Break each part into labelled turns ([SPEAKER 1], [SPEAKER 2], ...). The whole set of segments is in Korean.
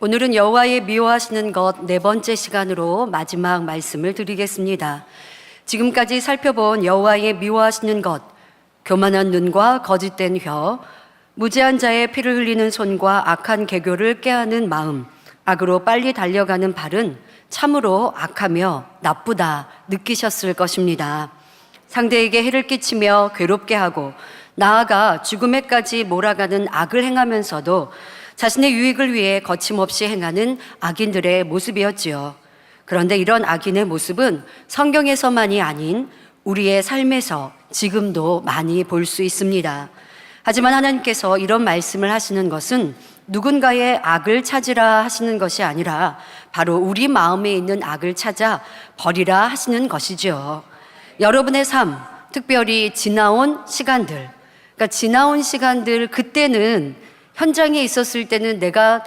[SPEAKER 1] 오늘은 여호와의 미워하시는 것 네 번째 시간으로 마지막 말씀을 드리겠습니다. 지금까지 살펴본 여호와의 미워하시는 것, 교만한 눈과 거짓된 혀, 무지한 자의 피를 흘리는 손과 악한 계교를 꾀하는 마음, 악으로 빨리 달려가는 발은 참으로 악하며 나쁘다 느끼셨을 것입니다. 상대에게 해를 끼치며 괴롭게 하고 나아가 죽음에까지 몰아가는 악을 행하면서도 자신의 유익을 위해 거침없이 행하는 악인들의 모습이었지요. 그런데 이런 악인의 모습은 성경에서만이 아닌 우리의 삶에서 지금도 많이 볼 수 있습니다. 하지만 하나님께서 이런 말씀을 하시는 것은 누군가의 악을 찾으라 하시는 것이 아니라 바로 우리 마음에 있는 악을 찾아 버리라 하시는 것이죠. 여러분의 삶, 특별히 지나온 시간들, 지나온 시간들, 그때는 현장에 있었을 때는 내가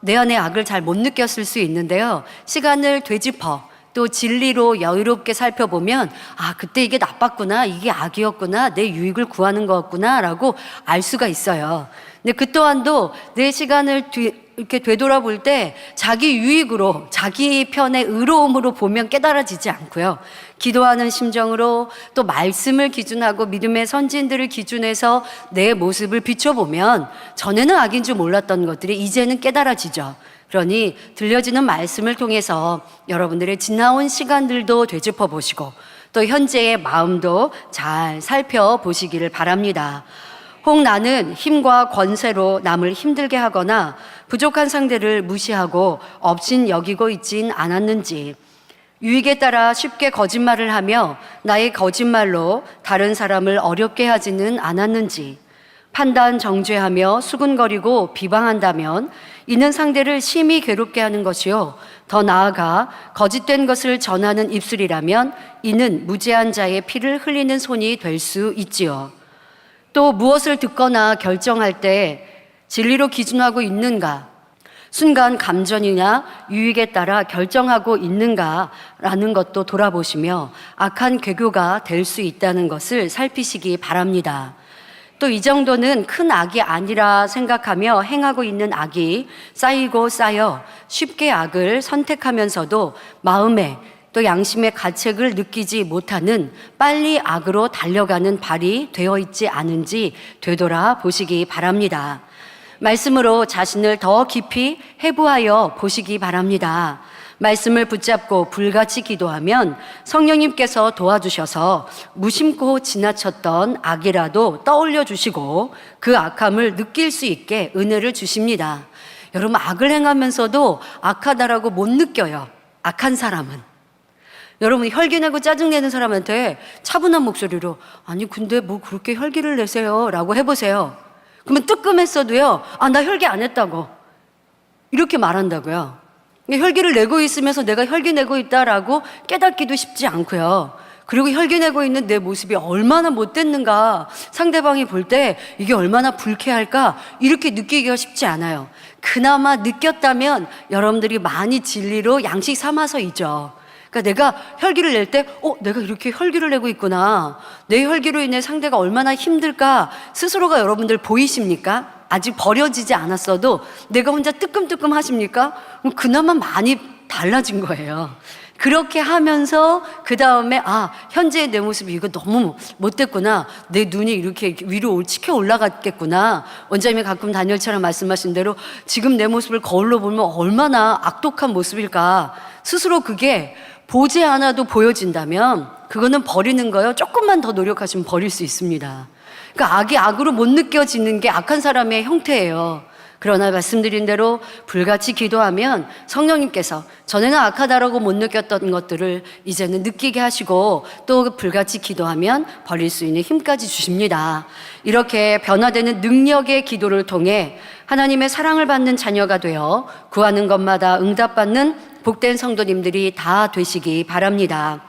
[SPEAKER 1] 내 안에 악을 잘 못 느꼈을 수 있는데요. 시간을 되짚어 또 진리로 여유롭게 살펴보면 그때 이게 나빴구나, 이게 악이었구나, 내 유익을 구하는 거였구나 라고 알 수가 있어요. 근데 그 또한도 내 시간을 이렇게 되돌아볼 때 자기 유익으로, 자기 편의 의로움으로 보면 깨달아지지 않고요. 기도하는 심정으로 또 말씀을 기준하고 믿음의 선진들을 기준해서 내 모습을 비춰보면 전에는 악인 줄 몰랐던 것들이 이제는 깨달아지죠. 그러니 들려지는 말씀을 통해서 여러분들의 지나온 시간들도 되짚어 보시고 또 현재의 마음도 잘 살펴보시기를 바랍니다. 혹 나는 힘과 권세로 남을 힘들게 하거나 부족한 상대를 무시하고 업신 여기고 있진 않았는지, 유익에 따라 쉽게 거짓말을 하며 나의 거짓말로 다른 사람을 어렵게 하지는 않았는지, 판단 정죄하며 수군거리고 비방한다면 이는 상대를 심히 괴롭게 하는 것이요, 더 나아가 거짓된 것을 전하는 입술이라면 이는 무죄한 자의 피를 흘리는 손이 될 수 있지요. 또 무엇을 듣거나 결정할 때 진리로 기준하고 있는가, 순간 감정이나 유익에 따라 결정하고 있는가라는 것도 돌아보시며 악한 괴교가 될 수 있다는 것을 살피시기 바랍니다. 또 이 정도는 큰 악이 아니라 생각하며 행하고 있는 악이 쌓이고 쌓여 쉽게 악을 선택하면서도 마음에 또 양심의 가책을 느끼지 못하는 빨리 악으로 달려가는 발이 되어 있지 않은지 되돌아 보시기 바랍니다. 말씀으로 자신을 더 깊이 해부하여 보시기 바랍니다. 말씀을 붙잡고 불같이 기도하면 성령님께서 도와주셔서 무심코 지나쳤던 악이라도 떠올려 주시고 그 악함을 느낄 수 있게 은혜를 주십니다. 여러분, 악을 행하면서도 악하다라고 못 느껴요. 악한 사람은. 여러분, 혈기내고 짜증내는 사람한테 차분한 목소리로 아니 근데 뭐 그렇게 혈기를 내세요 라고 해보세요. 그러면 뜨끔했어도요, 나 혈기 안 했다고 이렇게 말한다고요. 혈기를 내고 있으면서 내가 혈기 내고 있다라고 깨닫기도 쉽지 않고요. 그리고 혈기 내고 있는 내 모습이 얼마나 못됐는가, 상대방이 볼 때 이게 얼마나 불쾌할까 이렇게 느끼기가 쉽지 않아요. 그나마 느꼈다면 여러분들이 많이 진리로 양식 삼아서이죠. 그러니까 내가 혈기를 낼 때 내가 이렇게 혈기를 내고 있구나, 내 혈기로 인해 상대가 얼마나 힘들까 스스로가 여러분들 보이십니까? 아직 버려지지 않았어도 내가 혼자 뜨끔뜨끔 하십니까? 그나마 많이 달라진 거예요. 그렇게 하면서 그 다음에 현재의 내 모습이 이거 너무 못됐구나, 내 눈이 이렇게 위로 치켜 올라갔겠구나. 원장님이 가끔 다니엘처럼 말씀하신 대로 지금 내 모습을 거울로 보면 얼마나 악독한 모습일까, 스스로 그게 보지 않아도 보여진다면 그거는 버리는 거예요. 조금만 더 노력하시면 버릴 수 있습니다. 그러니까 악이 악으로 못 느껴지는 게 악한 사람의 형태예요. 그러나 말씀드린 대로 불같이 기도하면 성령님께서 전에는 악하다라고 못 느꼈던 것들을 이제는 느끼게 하시고 또 불같이 기도하면 버릴 수 있는 힘까지 주십니다. 이렇게 변화되는 능력의 기도를 통해 하나님의 사랑을 받는 자녀가 되어 구하는 것마다 응답받는 복된 성도님들이 다 되시기 바랍니다.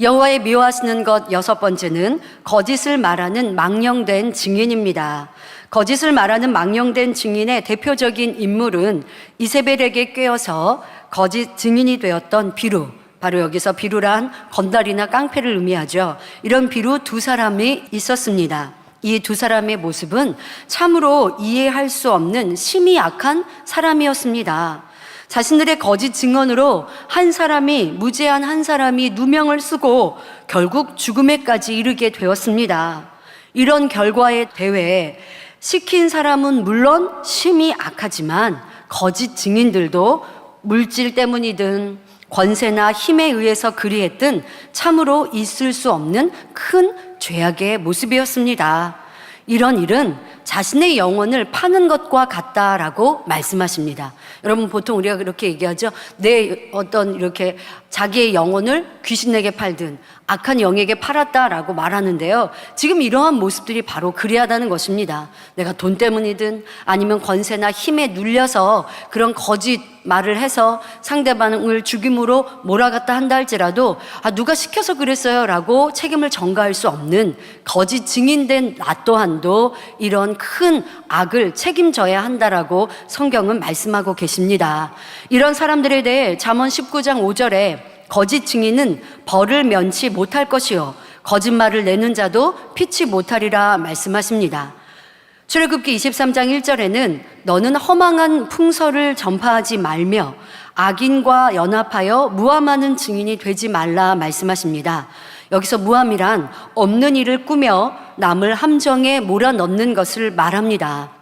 [SPEAKER 1] 여호와의 미워하시는 것 여섯 번째는 거짓을 말하는 망령된 증인입니다. 거짓을 말하는 망령된 증인의 대표적인 인물은 이세벨에게 꿰어서 거짓 증인이 되었던 비루, 바로 여기서 비루란 건달이나 깡패를 의미하죠. 이런 비루 두 사람이 있었습니다. 이 두 사람의 모습은 참으로 이해할 수 없는 심히 악한 사람이었습니다. 자신들의 거짓 증언으로 무죄한 한 사람이 누명을 쓰고 결국 죽음에까지 이르게 되었습니다. 이런 결과에 대해 시킨 사람은 물론 심히 악하지만 거짓 증인들도 물질 때문이든 권세나 힘에 의해서 그리했든 참으로 있을 수 없는 큰 죄악의 모습이었습니다. 이런 일은 자신의 영혼을 파는 것과 같다라고 말씀하십니다. 여러분, 보통 우리가 그렇게 얘기하죠. 이렇게 자기의 영혼을 귀신에게 팔든 악한 영에게 팔았다라고 말하는데요. 지금 이러한 모습들이 바로 그리하다는 것입니다. 내가 돈 때문이든 아니면 권세나 힘에 눌려서 그런 거짓 말을 해서 상대방을 죽임으로 몰아갔다 한다 할지라도 누가 시켜서 그랬어요 라고 책임을 전가할 수 없는 거짓 증인된 나 또한도 이런 큰 악을 책임져야 한다라고 성경은 말씀하고 계십니다. 이런 사람들에 대해 잠언 19장 5절에 거짓 증인은 벌을 면치 못할 것이요 거짓말을 내는 자도 피치 못하리라 말씀하십니다. 출애굽기 23장 1절에는 너는 허망한 풍설을 전파하지 말며 악인과 연합하여 무함하는 증인이 되지 말라 말씀하십니다. 여기서 무함이란 없는 일을 꾸며 남을 함정에 몰아넣는 것을 말합니다.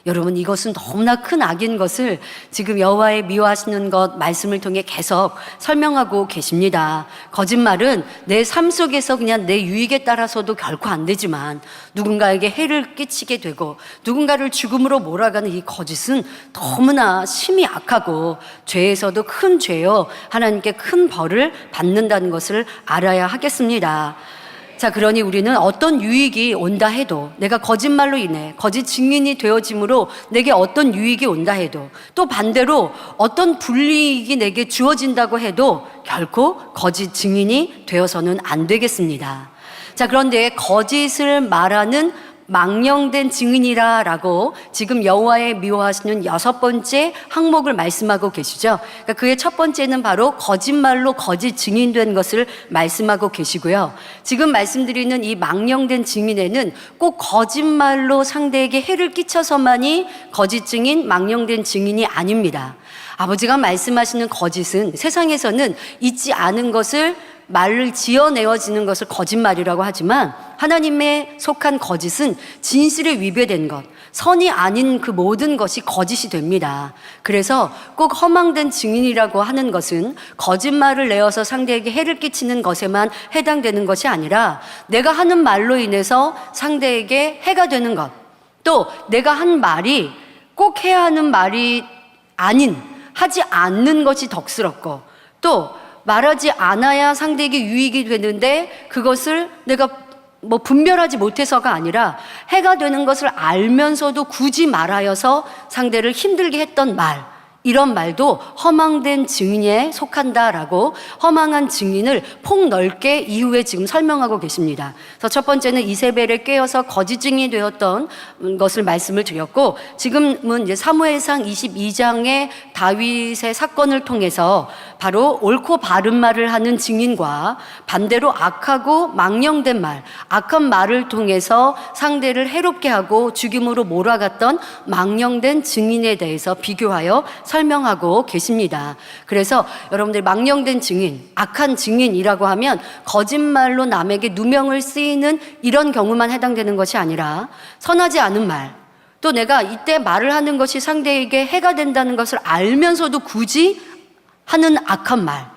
[SPEAKER 1] 여러분, 이것은 너무나 큰 악인 것을 지금 여호와의 미워하시는 것 말씀을 통해 계속 설명하고 계십니다. 거짓말은 내 삶 속에서 그냥 내 유익에 따라서도 결코 안 되지만 누군가에게 해를 끼치게 되고 누군가를 죽음으로 몰아가는 이 거짓은 너무나 심히 악하고 죄에서도 큰 죄요 하나님께 큰 벌을 받는다는 것을 알아야 하겠습니다. 자, 그러니 우리는 어떤 유익이 온다 해도, 내가 거짓말로 인해 거짓 증인이 되어짐으로 내게 어떤 유익이 온다 해도, 또 반대로 어떤 불이익이 내게 주어진다고 해도 결코 거짓 증인이 되어서는 안 되겠습니다. 자, 그런데 거짓을 말하는 망령된 증인이라라고 지금 여호와의 미워하시는 6번째 항목을 말씀하고 계시죠. 그러니까 그의 첫 번째는 바로 거짓말로 거짓 증인된 것을 말씀하고 계시고요. 지금 말씀드리는 이 망령된 증인에는 꼭 거짓말로 상대에게 해를 끼쳐서만이 거짓 증인, 망령된 증인이 아닙니다. 아버지가 말씀하시는 거짓은 세상에서는 있지 않은 것을 말을 지어내어지는 것을 거짓말이라고 하지만 하나님에 속한 거짓은 진실에 위배된 것, 선이 아닌 그 모든 것이 거짓이 됩니다. 그래서 꼭 허망된 증인이라고 하는 것은 거짓말을 내어서 상대에게 해를 끼치는 것에만 해당되는 것이 아니라 내가 하는 말로 인해서 상대에게 해가 되는 것, 또 내가 한 말이 꼭 해야 하는 말이 아닌, 하지 않는 것이 덕스럽고, 또 말하지 않아야 상대에게 유익이 되는데 그것을 내가 분별하지 못해서가 아니라 해가 되는 것을 알면서도 굳이 말하여서 상대를 힘들게 했던 말, 이런 말도 허망된 증인에 속한다라고 허망한 증인을 폭넓게 이후에 지금 설명하고 계십니다. 그래서 첫 번째는 이세벨에 꿰어서 거짓 증인이 되었던 것을 말씀을 드렸고, 지금은 이제 사무엘상 22장의 다윗의 사건을 통해서 바로 옳고 바른 말을 하는 증인과 반대로 악하고 망령된 말, 악한 말을 통해서 상대를 해롭게 하고 죽임으로 몰아갔던 망령된 증인에 대해서 비교하여 설명하고 계십니다. 그래서 여러분들 망령된 증인, 악한 증인이라고 하면 거짓말로 남에게 누명을 쓰이는 이런 경우만 해당되는 것이 아니라 선하지 않은 말, 또 내가 이때 말을 하는 것이 상대에게 해가 된다는 것을 알면서도 굳이 하는 악한 말,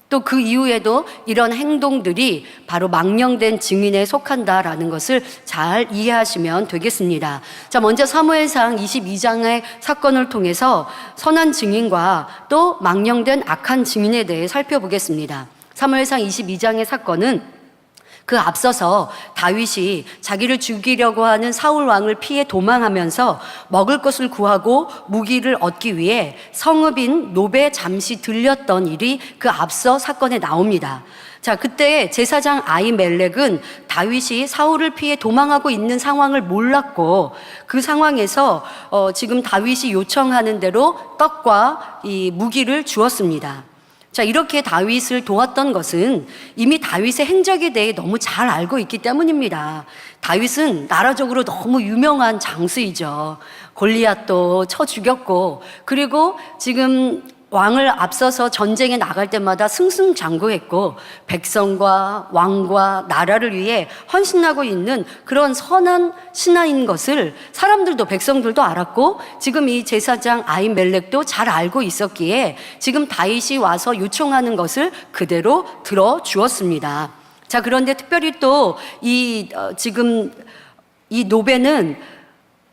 [SPEAKER 1] 또 그 이후에도 이런 행동들이 바로 망령된 증인에 속한다라는 것을 잘 이해하시면 되겠습니다. 자, 먼저 사무엘상 22장의 사건을 통해서 선한 증인과 또 망령된 악한 증인에 대해 살펴보겠습니다. 사무엘상 22장의 사건은 그 앞서서 다윗이 자기를 죽이려고 하는 사울 왕을 피해 도망하면서 먹을 것을 구하고 무기를 얻기 위해 성읍인 노베에 잠시 들렸던 일이 그 앞서 사건에 나옵니다. 자, 그때 제사장 아히멜렉은 다윗이 사울을 피해 도망하고 있는 상황을 몰랐고, 그 상황에서 지금 다윗이 요청하는 대로 떡과 이 무기를 주었습니다. 자, 이렇게 다윗을 도왔던 것은 이미 다윗의 행적에 대해 너무 잘 알고 있기 때문입니다. 다윗은 나라적으로 너무 유명한 장수이죠. 골리앗도 쳐 죽였고, 그리고 지금 왕을 앞서서 전쟁에 나갈 때마다 승승장구했고, 백성과 왕과 나라를 위해 헌신하고 있는 그런 선한 신하인 것을 사람들도, 백성들도 알았고, 지금 이 제사장 아히멜렉도 잘 알고 있었기에 지금 다윗이 와서 요청하는 것을 그대로 들어주었습니다. 자, 그런데 특별히 또 지금 이 노베는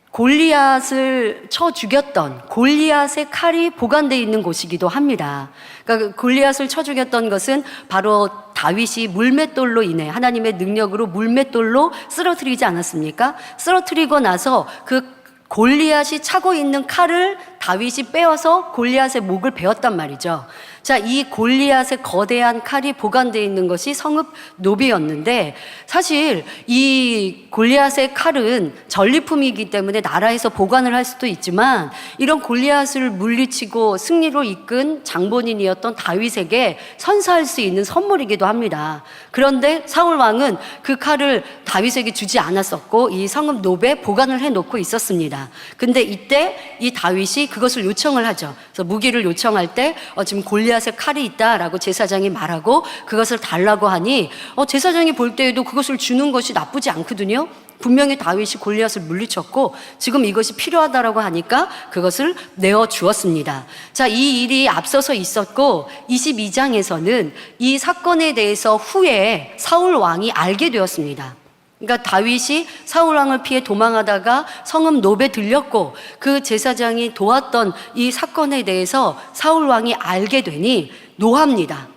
[SPEAKER 1] 골리앗을 쳐 죽였던 골리앗의 칼이 보관되어 있는 곳이기도 합니다. 그러니까 골리앗을 쳐 죽였던 것은 바로 다윗이 물맷돌로 인해 하나님의 능력으로 물맷돌로 쓰러뜨리지 않았습니까? 쓰러뜨리고 나서 그 골리앗이 차고 있는 칼을 다윗이 빼어서 골리앗의 목을 베었단 말이죠. 자, 이 골리앗의 거대한 칼이 보관되어 있는 것이 성읍 노비였는데, 사실 이 골리앗의 칼은 전리품이기 때문에 나라에서 보관을 할 수도 있지만, 이런 골리앗을 물리치고 승리로 이끈 장본인이었던 다윗에게 선사할 수 있는 선물이기도 합니다. 그런데 사울 왕은 그 칼을 다윗에게 주지 않았었고, 이 성읍 노베에 보관을 해놓고 있었습니다. 근데 이때 이 다윗이 그것을 요청을 하죠. 그래서 무기를 요청할 때 지금 골리앗의 칼이 있다라고 제사장이 말하고 그것을 달라고 하니 제사장이 볼 때에도 그것을 주는 것이 나쁘지 않거든요. 분명히 다윗이 골리앗을 물리쳤고 지금 이것이 필요하다라고 하니까 그것을 내어주었습니다. 자, 이 일이 앞서서 있었고 22장에서는 이 사건에 대해서 후에 사울 왕이 알게 되었습니다. 그러니까 다윗이 사울 왕을 피해 도망하다가 성읍 노베 들렸고 그 제사장이 도왔던 이 사건에 대해서 사울 왕이 알게 되니 노합니다.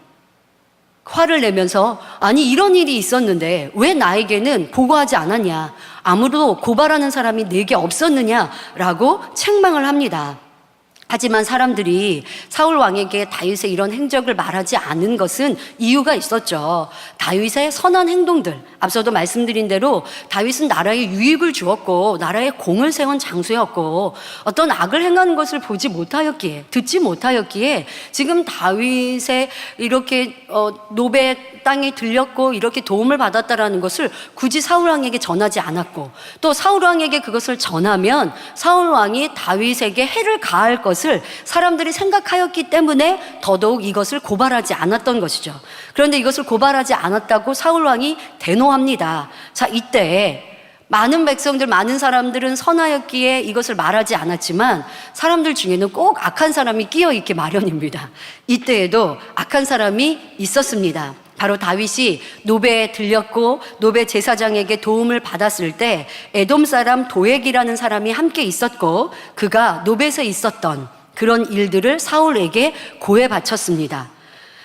[SPEAKER 1] 화를 내면서 아니 이런 일이 있었는데 왜 나에게는 보고하지 않았냐, 아무도 고발하는 사람이 내게 없었느냐라고 책망을 합니다. 하지만 사람들이 사울 왕에게 다윗의 이런 행적을 말하지 않은 것은 이유가 있었죠. 다윗의 선한 행동들, 앞서도 말씀드린 대로 다윗은 나라에 유익을 주었고 나라에 공을 세운 장수였고 어떤 악을 행하는 것을 보지 못하였기에, 듣지 못하였기에 지금 다윗의 이렇게 노베 땅에 들렸고 이렇게 도움을 받았다라는 것을 굳이 사울 왕에게 전하지 않았고, 또 사울 왕에게 그것을 전하면 사울 왕이 다윗에게 해를 가할 것을 사람들이 생각하였기 때문에 더더욱 이것을 고발하지 않았던 것이죠. 그런데 이것을 고발하지 않았다고 사울 왕이 대노합니다. 자, 이때 많은 백성들, 많은 사람들은 선하였기에 이것을 말하지 않았지만 사람들 중에는 꼭 악한 사람이 끼어 있기 마련입니다. 이때에도 악한 사람이 있었습니다. 바로 다윗이 노베에 들렸고 노베 제사장에게 도움을 받았을 때 에돔 사람 도액이라는 사람이 함께 있었고 그가 노베에서 있었던 그런 일들을 사울에게 고해 바쳤습니다.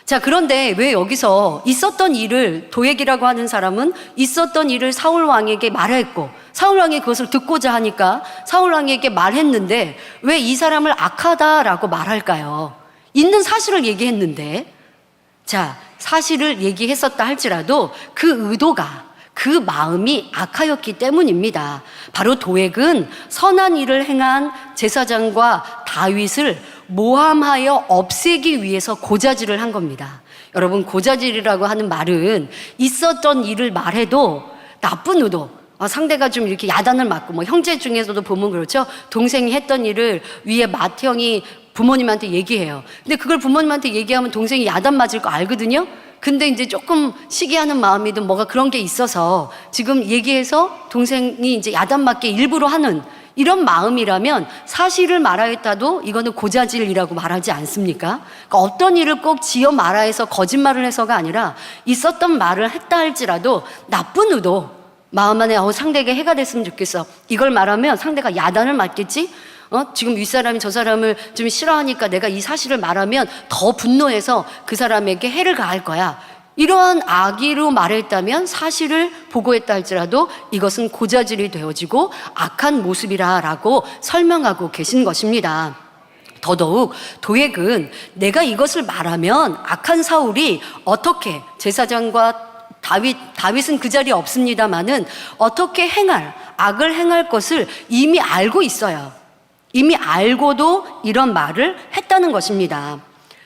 [SPEAKER 1] 자, 그런데 왜 여기서 있었던 일을, 도액이라고 하는 사람은 있었던 일을 사울 왕에게 말했고 사울 왕이 그것을 듣고자 하니까 사울 왕에게 말했는데 왜 이 사람을 악하다라고 말할까요? 있는 사실을 얘기했는데, 자, 사실을 얘기했었다 할지라도 그 의도가, 그 마음이 악하였기 때문입니다. 바로 도액은 선한 일을 행한 제사장과 다윗을 모함하여 없애기 위해서 고자질을 한 겁니다. 여러분, 고자질이라고 하는 말은 있었던 일을 말해도 나쁜 의도, 상대가 좀 이렇게 야단을 맞고, 뭐 형제 중에서도 보면 그렇죠. 동생이 했던 일을 위에 맏형이 부모님한테 얘기해요. 근데 그걸 부모님한테 얘기하면 동생이 야단 맞을 거 알거든요. 근데 이제 조금 시기하는 마음이든 뭐가 그런 게 있어서 지금 얘기해서 동생이 이제 야단 맞게 일부러 하는 이런 마음이라면 사실을 말하였다도 이거는 고자질이라고 말하지 않습니까? 그러니까 어떤 일을 꼭 지어 말하여서 거짓말을 해서가 아니라 있었던 말을 했다 할지라도 나쁜 의도, 마음 안에 상대에게 해가 됐으면 좋겠어, 이걸 말하면 상대가 야단을 맞겠지? 지금 윗사람이 저 사람을 좀 싫어하니까 내가 이 사실을 말하면 더 분노해서 그 사람에게 해를 가할 거야, 이러한 악의로 말했다면 사실을 보고했다 할지라도 이것은 고자질이 되어지고 악한 모습이라고 설명하고 계신 것입니다. 더더욱 도액은 내가 이것을 말하면 악한 사울이 어떻게, 제사장과 다윗은 그 자리에 없습니다마는 어떻게 악을 행할 것을 이미 알고 있어요. 이미 알고도 이런 말을 했다는 것입니다.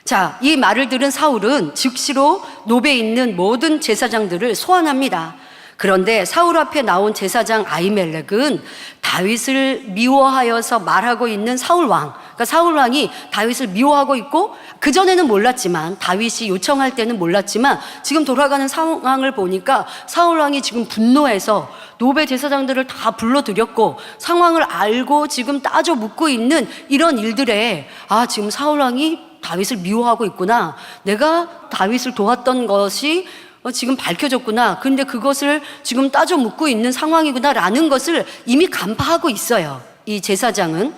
[SPEAKER 1] 자, 이 말을 들은 사울은 즉시로 노베에 있는 모든 제사장들을 소환합니다. 그런데 사울 앞에 나온 제사장 아히멜렉은 다윗을 미워하여서 말하고 있는 사울 왕, 그러니까 사울 왕이 다윗을 미워하고 있고, 그전에는 몰랐지만, 다윗이 요청할 때는 몰랐지만 지금 돌아가는 상황을 보니까 사울 왕이 지금 분노해서 노베 제사장들을 다 불러들였고 상황을 알고 지금 따져 묻고 있는 이런 일들에, 아, 지금 사울 왕이 다윗을 미워하고 있구나, 내가 다윗을 도왔던 것이 지금 밝혀졌구나, 근데 그것을 지금 따져 묻고 있는 상황이구나 라는 것을 이미 간파하고 있어요. 이 제사장은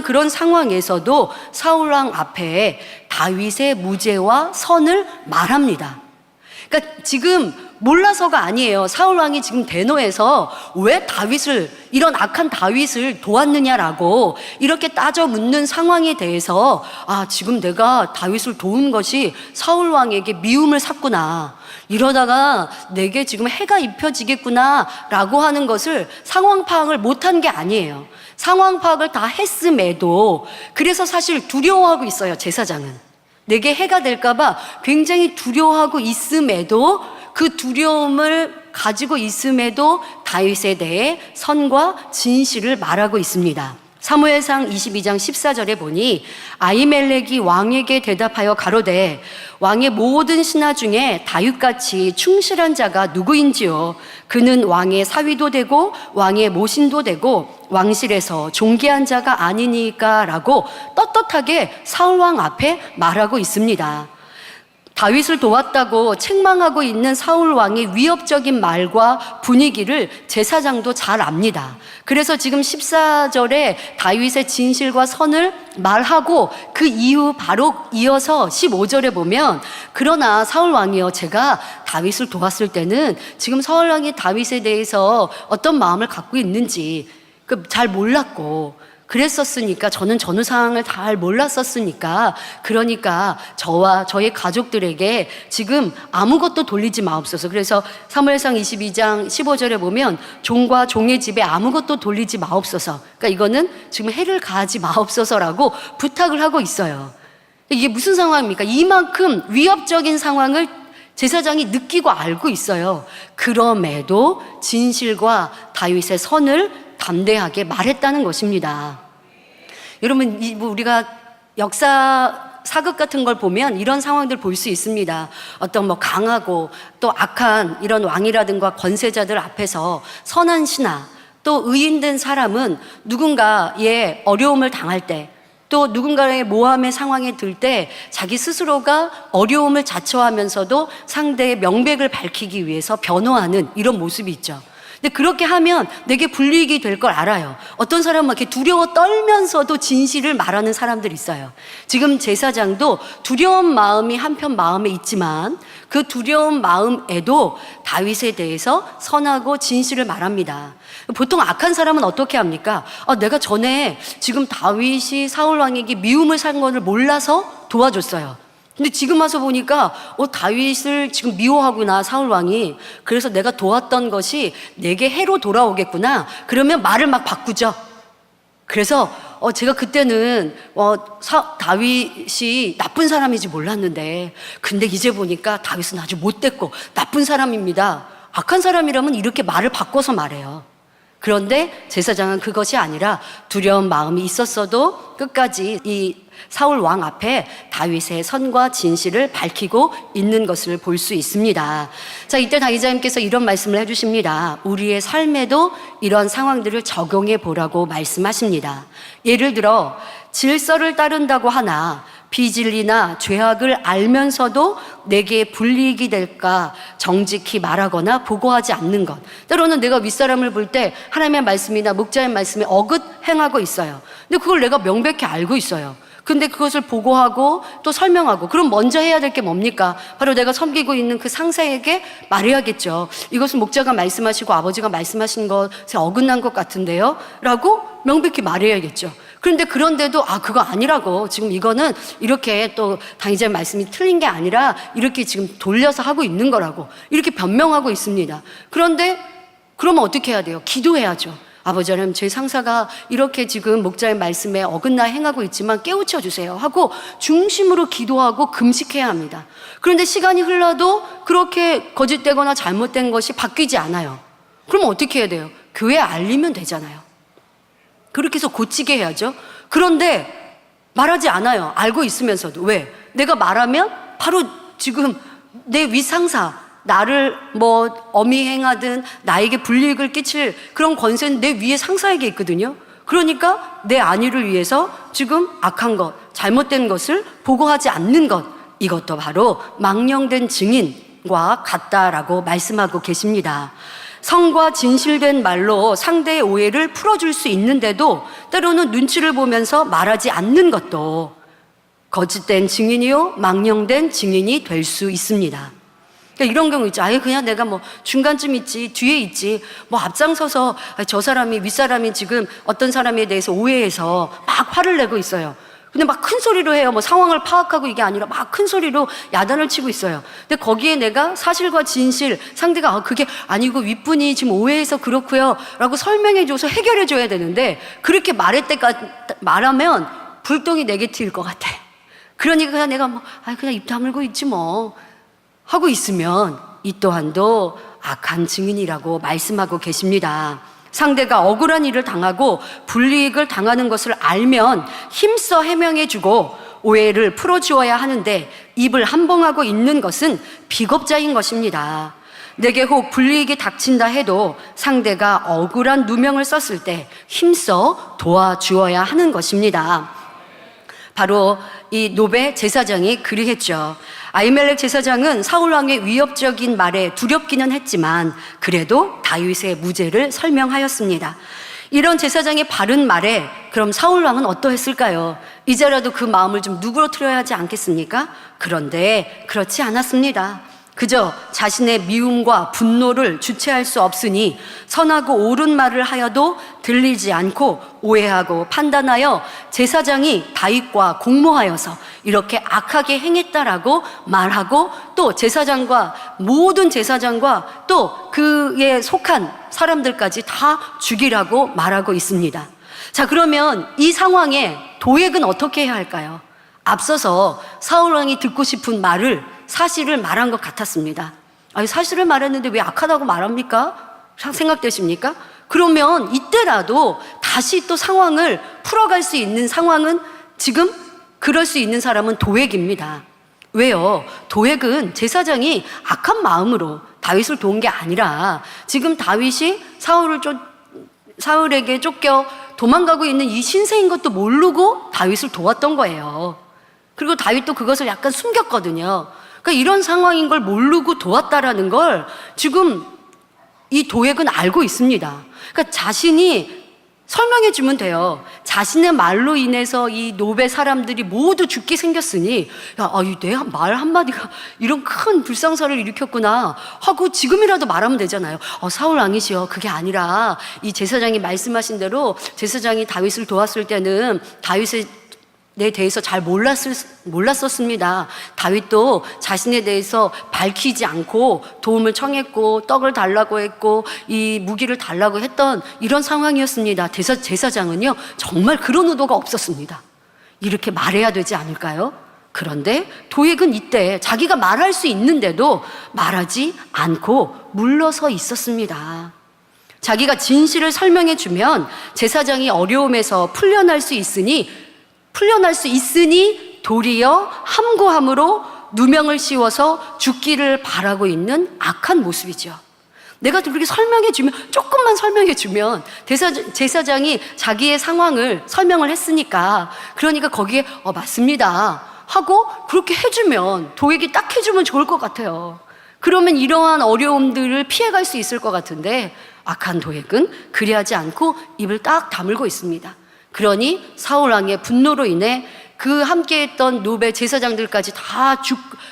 [SPEAKER 1] 그런 상황에서도 사울왕 앞에 다윗의 무죄와 선을 말합니다. 그러니까 지금 몰라서가 아니에요. 사울왕이 지금 대노해서 왜 다윗을, 이런 악한 다윗을 도왔느냐라고 이렇게 따져 묻는 상황에 대해서, 아, 지금 내가 다윗을 도운 것이 사울왕에게 미움을 샀구나, 이러다가 내게 지금 해가 입혀지겠구나 라고 하는 것을 상황 파악을 못한 게 아니에요. 상황 파악을 다 했음에도, 그래서 사실 두려워하고 있어요. 제사장은 내게 해가 될까봐 굉장히 두려워하고 있음에도, 그 두려움을 가지고 있음에도 다윗에 대해 선과 진실을 말하고 있습니다. 사무엘상 22장 14절에 보니 아히멜렉이 왕에게 대답하여 가로되 왕의 모든 신하 중에 다윗같이 충실한 자가 누구인지요? 그는 왕의 사위도 되고 왕의 모신도 되고 왕실에서 존귀한 자가 아니니까 라고 떳떳하게 사울왕 앞에 말하고 있습니다. 다윗을 도왔다고 책망하고 있는 사울왕의 위협적인 말과 분위기를 제사장도 잘 압니다. 그래서 지금 14절에 다윗의 진실과 선을 말하고 그 이후 바로 이어서 15절에 보면, 그러나 사울왕이여, 제가 다윗을 도왔을 때는 지금 사울왕이 다윗에 대해서 어떤 마음을 갖고 있는지 잘 몰랐고, 그랬었으니까, 저는 전후 상황을 잘 몰랐었으니까, 그러니까 저와 저의 가족들에게 지금 아무것도 돌리지 마옵소서. 그래서 사무엘상 22장 15절에 보면 종과 종의 집에 아무것도 돌리지 마옵소서, 그러니까 이거는 지금 해를 가하지 마옵소서라고 부탁을 하고 있어요. 이게 무슨 상황입니까? 이만큼 위협적인 상황을 제사장이 느끼고 알고 있어요. 그럼에도 진실과 다윗의 선을 담대하게 말했다는 것입니다. 여러분, 우리가 역사 사극 같은 걸 보면 이런 상황들 볼 수 있습니다. 어떤 강하고 또 악한 이런 왕이라든가 권세자들 앞에서 선한 신하, 또 의인된 사람은 누군가의 어려움을 당할 때, 또 누군가의 모함의 상황에 들 때 자기 스스로가 어려움을 자처하면서도 상대의 명백을 밝히기 위해서 변호하는 이런 모습이 있죠. 근데 그렇게 하면 내게 불이익이 될 걸 알아요. 어떤 사람은 이렇게 두려워 떨면서도 진실을 말하는 사람들이 있어요. 지금 제사장도 두려운 마음이 한편 마음에 있지만 그 두려운 마음에도 다윗에 대해서 선하고 진실을 말합니다. 보통 악한 사람은 어떻게 합니까? 내가 전에 지금 다윗이 사울왕에게 미움을 산 것을 몰라서 도와줬어요. 근데 지금 와서 보니까 다윗을 지금 미워하구나, 사울왕이. 그래서 내가 도왔던 것이 내게 해로 돌아오겠구나. 그러면 말을 막 바꾸죠. 그래서 제가 그때는 다윗이 나쁜 사람인지 몰랐는데, 근데 이제 보니까 다윗은 아주 못됐고 나쁜 사람입니다. 악한 사람이라면 이렇게 말을 바꿔서 말해요. 그런데 제사장은 그것이 아니라 두려운 마음이 있었어도 끝까지 이 사울 왕 앞에 다윗의 선과 진실을 밝히고 있는 것을 볼 수 있습니다. 자, 이때 다이자님께서 이런 말씀을 해주십니다. 우리의 삶에도 이런 상황들을 적용해 보라고 말씀하십니다. 예를 들어 질서를 따른다고 하나 비진리나 죄악을 알면서도 내게 불이익이 될까 정직히 말하거나 보고하지 않는 것. 때로는 내가 윗사람을 볼 때 하나님의 말씀이나 목자의 말씀에 어긋 행하고 있어요. 근데 그걸 내가 명백히 알고 있어요. 근데 그것을 보고하고 또 설명하고, 그럼 먼저 해야 될 게 뭡니까? 바로 내가 섬기고 있는 그 상사에게 말해야겠죠. 이것은 목자가 말씀하시고 아버지가 말씀하신 것에 어긋난 것 같은데요? 라고 명백히 말해야겠죠. 그런데도 그거 아니라고, 지금 이거는 이렇게 또 당의자의 말씀이 틀린 게 아니라 이렇게 지금 돌려서 하고 있는 거라고 이렇게 변명하고 있습니다. 그런데 그러면 어떻게 해야 돼요? 기도해야죠. 아버지 하나님, 제 상사가 이렇게 지금 목자의 말씀에 어긋나 행하고 있지만 깨우쳐 주세요 하고 중심으로 기도하고 금식해야 합니다. 그런데 시간이 흘러도 그렇게 거짓되거나 잘못된 것이 바뀌지 않아요. 그럼 어떻게 해야 돼요? 교회에 알리면 되잖아요. 그렇게 해서 고치게 해야죠. 그런데 말하지 않아요. 알고 있으면서도. 왜? 내가 말하면 바로 지금 내 윗상사, 나를 엄히 행하든 나에게 불이익을 끼칠 그런 권세는 내 위에 상사에게 있거든요. 그러니까 내 안위를 위해서 지금 악한 것, 잘못된 것을 보고하지 않는 것, 이것도 바로 망령된 증인과 같다라고 말씀하고 계십니다. 성과 진실된 말로 상대의 오해를 풀어줄 수 있는데도 때로는 눈치를 보면서 말하지 않는 것도 거짓된 증인이요 망령된 증인이 될 수 있습니다. 그러니까 이런 경우 있죠. 그냥 내가 중간쯤 있지, 뒤에 있지, 앞장서서 저 사람이, 윗사람이 지금 어떤 사람에 대해서 오해해서 막 화를 내고 있어요. 근데 막 큰 소리로 해요. 상황을 파악하고 이게 아니라 막 큰 소리로 야단을 치고 있어요. 근데 거기에 내가 사실과 진실, 상대가 그게 아니고 윗분이 지금 오해해서 그렇고요 라고 설명해줘서 해결해줘야 되는데, 그렇게 말하면 불똥이 내게 튈 것 같아. 그러니까 그냥 내가 그냥 입 다물고 있지 하고 있으면 이 또한도 악한 증인이라고 말씀하고 계십니다. 상대가 억울한 일을 당하고 불이익을 당하는 것을 알면 힘써 해명해주고 오해를 풀어주어야 하는데 입을 함봉하고 있는 것은 비겁자인 것입니다. 내게 혹 불이익이 닥친다 해도 상대가 억울한 누명을 썼을 때 힘써 도와주어야 하는 것입니다. 바로 이 노베 제사장이 그리했죠. 아히멜렉 제사장은 사울왕의 위협적인 말에 두렵기는 했지만 그래도 다윗의 무죄를 설명하였습니다. 이런 제사장의 바른 말에 그럼 사울왕은 어떠했을까요? 이제라도 그 마음을 좀 누그러뜨려야 하지 않겠습니까? 그런데 그렇지 않았습니다. 그저 자신의 미움과 분노를 주체할 수 없으니 선하고 옳은 말을 하여도 들리지 않고 오해하고 판단하여 제사장이 다윗과 공모하여서 이렇게 악하게 행했다라고 말하고, 또 제사장과 모든 제사장과 또 그에 속한 사람들까지 다 죽이라고 말하고 있습니다. 자, 그러면 이 상황에 도액은 어떻게 해야 할까요? 앞서서 사울왕이 듣고 싶은 사실을 말한 것 같았습니다. 사실을 말했는데 왜 악하다고 말합니까? 생각되십니까? 그러면 이때라도 다시 또 상황을 풀어갈 수 있는 상황은, 지금 그럴 수 있는 사람은 도액입니다. 왜요? 도액은 제사장이 악한 마음으로 다윗을 도운 게 아니라 지금 다윗이 사울에게 쫓겨 도망가고 있는 이 신세인 것도 모르고 다윗을 도왔던 거예요. 그리고 다윗도 그것을 약간 숨겼거든요. 그러니까 이런 상황인 걸 모르고 도왔다라는 걸 지금 이 도액은 알고 있습니다. 그러니까 자신이 설명해 주면 돼요. 자신의 말로 인해서 이 노베 사람들이 모두 죽게 생겼으니 내 말 한마디가 이런 큰 불상사를 일으켰구나 하고 지금이라도 말하면 되잖아요. 사울 왕이시여, 그게 아니라 이 제사장이 말씀하신 대로 제사장이 다윗을 도왔을 때는 다윗의 내 대해서 잘 몰랐었습니다. 다윗도 자신에 대해서 밝히지 않고 도움을 청했고 떡을 달라고 했고 이 무기를 달라고 했던 이런 상황이었습니다. 제사장은요 정말 그런 의도가 없었습니다. 이렇게 말해야 되지 않을까요? 그런데 도액은 이때 자기가 말할 수 있는데도 말하지 않고 물러서 있었습니다. 자기가 진실을 설명해 주면 제사장이 어려움에서 풀려날 수 있으니 도리어 함구함으로 누명을 씌워서 죽기를 바라고 있는 악한 모습이죠. 내가 그렇게 조금만 설명해 주면 제사장이 자기의 상황을 설명을 했으니까, 그러니까 거기에 맞습니다 하고 그렇게 해주면, 도액이 딱 해주면 좋을 것 같아요. 그러면 이러한 어려움들을 피해갈 수 있을 것 같은데 악한 도액은 그리하지 않고 입을 딱 다물고 있습니다. 그러니 사울왕의 분노로 인해 그 함께했던 노베 제사장들까지 다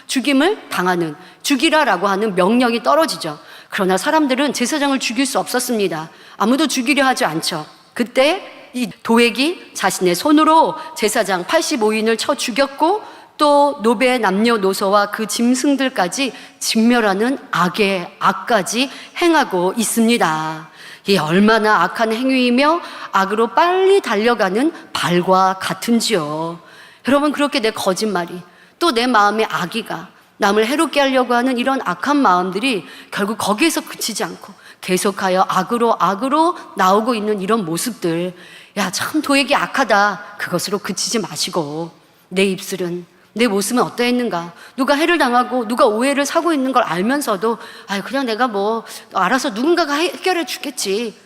[SPEAKER 1] 죽임을 당하는, 죽이라라고 하는 명령이 떨어지죠. 그러나 사람들은 제사장을 죽일 수 없었습니다. 아무도 죽이려 하지 않죠. 그때 이 도액이 자신의 손으로 제사장 85인을 쳐 죽였고 또 노베 남녀노소와 그 짐승들까지 진멸하는 악의 악까지 행하고 있습니다. 이 얼마나 악한 행위이며 악으로 빨리 달려가는 발과 같은지요. 여러분, 그렇게 내 거짓말이 또 내 마음의 악의가 남을 해롭게 하려고 하는 이런 악한 마음들이 결국 거기에서 그치지 않고 계속하여 악으로 나오고 있는 이런 모습들, 야, 참 도에게 악하다, 그것으로 그치지 마시고 내 입술은, 내 모습은 어떠했는가, 누가 해를 당하고 누가 오해를 사고 있는 걸 알면서도 그냥 내가 뭐 알아서 누군가가 해결해 주겠지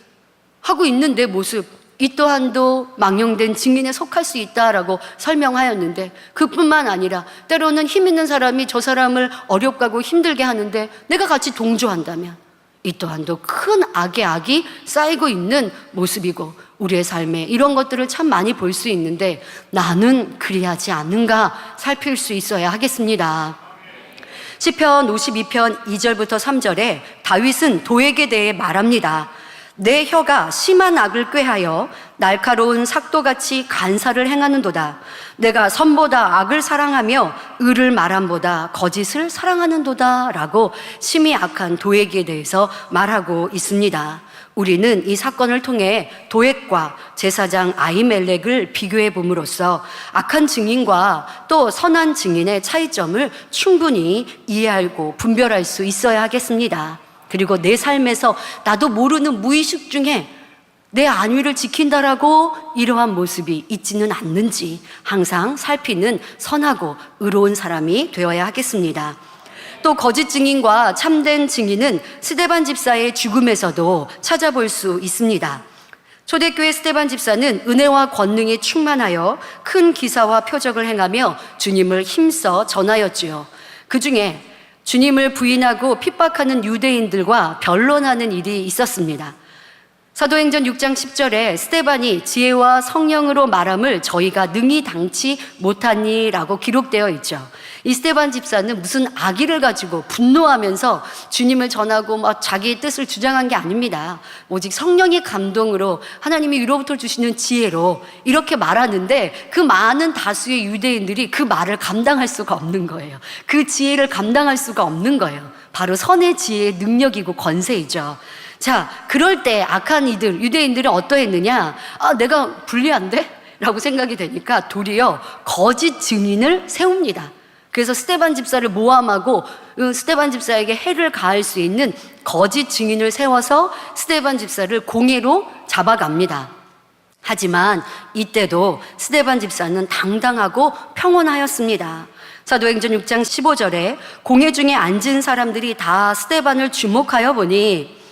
[SPEAKER 1] 하고 있는 내 모습, 이 또한도 망령된 증인에 속할 수 있다라고 설명하였는데, 그뿐만 아니라 때로는 힘 있는 사람이 저 사람을 어렵게 하고 힘들게 하는데 내가 같이 동조한다면 이 또한도 큰 악의 악이 쌓이고 있는 모습이고, 우리의 삶에 이런 것들을 참 많이 볼 수 있는데 나는 그리하지 않는가 살필 수 있어야 하겠습니다. 시편 52편 2절부터 3절에 다윗은 도에게 대해 말합니다. 내 혀가 심한 악을 꾀하여 날카로운 삭도같이 간사를 행하는도다. 내가 선보다 악을 사랑하며 의를 말함보다 거짓을 사랑하는도다 라고 심히 악한 도액에 대해서 말하고 있습니다. 우리는 이 사건을 통해 도액과 제사장 아히멜렉을 비교해 봄으로써 악한 증인과 또 선한 증인의 차이점을 충분히 이해하고 분별할 수 있어야 하겠습니다. 그리고 내 삶에서 나도 모르는 무의식 중에 내 안위를 지킨다라고 이러한 모습이 있지는 않는지 항상 살피는 선하고 의로운 사람이 되어야 하겠습니다. 또 거짓 증인과 참된 증인은 스데반 집사의 죽음에서도 찾아볼 수 있습니다. 초대교회 스데반 집사는 은혜와 권능에 충만하여 큰 기사와 표적을 행하며 주님을 힘써 전하였지요. 그 중에 주님을 부인하고 핍박하는 유대인들과 변론하는 일이 있었습니다. 사도행전 6장 10절에 스데반이 지혜와 성령으로 말함을 저희가 능히 당치 못하니라고 기록되어 있죠. 이 스데반 집사는 무슨 악의를 가지고 분노하면서 주님을 전하고 자기의 뜻을 주장한 게 아닙니다. 오직 성령의 감동으로 하나님이 위로부터 주시는 지혜로 이렇게 말하는데, 그 많은 다수의 유대인들이 그 말을 감당할 수가 없는 거예요. 그 지혜를 감당할 수가 없는 거예요. 바로 선의 지혜의 능력이고 권세이죠. 자, 그럴 때 악한 이들, 유대인들은 어떠했느냐? 내가 불리한데? 라고 생각이 되니까 도리어 거짓 증인을 세웁니다. 그래서 스데반 집사를 모함하고 스데반 집사에게 해를 가할 수 있는 거짓 증인을 세워서 스데반 집사를 공회로 잡아갑니다. 하지만 이때도 스데반 집사는 당당하고 평온하였습니다. 사도행전 6장 15절에 공회 중에 앉은 사람들이 다 스데반을 주목하여 보니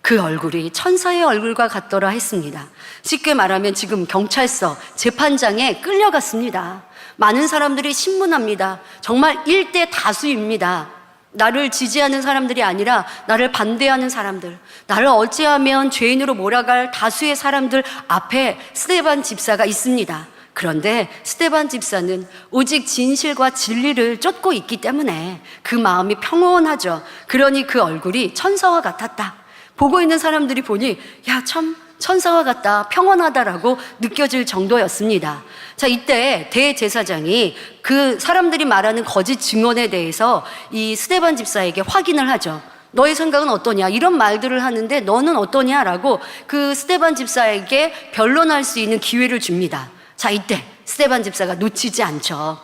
[SPEAKER 1] 그 얼굴이 천사의 얼굴과 같더라 했습니다. 쉽게 말하면 지금 경찰서 재판장에 끌려갔습니다. 많은 사람들이 신문합니다. 정말 일대 다수입니다. 나를 지지하는 사람들이 아니라 나를 반대하는 사람들, 나를 어찌하면 죄인으로 몰아갈 다수의 사람들 앞에 스데반 집사가 있습니다. 그런데 스데반 집사는 오직 진실과 진리를 쫓고 있기 때문에 그 마음이 평온하죠. 그러니 그 얼굴이 천사와 같았다. 보고 있는 사람들이 보니 야, 참 천사와 같다, 평온하다라고 느껴질 정도였습니다. 자, 이때 대제사장이 그 사람들이 말하는 거짓 증언에 대해서 이 스데반 집사에게 확인을 하죠. 너의 생각은 어떠냐? 이런 말들을 하는데 너는 어떠냐라고 그 스데반 집사에게 변론할 수 있는 기회를 줍니다. 자, 이때 스데반 집사가 놓치지 않죠.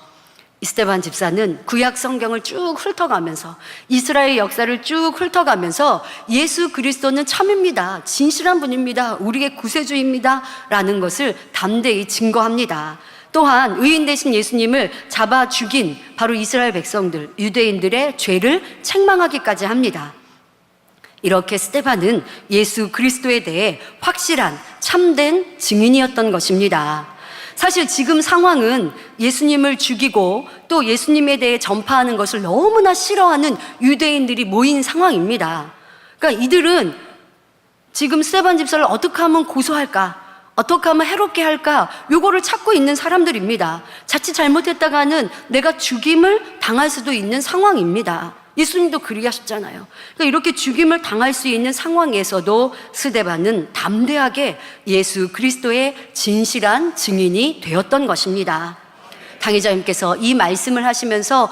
[SPEAKER 1] 이 스데반 집사는 구약 성경을 쭉 훑어가면서 이스라엘 역사를 쭉 훑어가면서 예수 그리스도는 참입니다, 진실한 분입니다, 우리의 구세주입니다 라는 것을 담대히 증거합니다. 또한 의인 되신 예수님을 잡아 죽인 바로 이스라엘 백성들, 유대인들의 죄를 책망하기까지 합니다. 이렇게 스데반은 예수 그리스도에 대해 확실한 참된 증인이었던 것입니다. 사실 지금 상황은 예수님을 죽이고 또 예수님에 대해 전파하는 것을 너무나 싫어하는 유대인들이 모인 상황입니다. 그러니까 이들은 지금 스데반 집사를 어떻게 하면 고소할까, 어떻게 하면 해롭게 할까, 요거를 찾고 있는 사람들입니다. 자칫 잘못했다가는 내가 죽임을 당할 수도 있는 상황입니다. 예수님도 그리하셨잖아요. 그러니까 이렇게 죽임을 당할 수 있는 상황에서도 스데반은 담대하게 예수 그리스도의 진실한 증인이 되었던 것입니다. 당회장님께서 이 말씀을 하시면서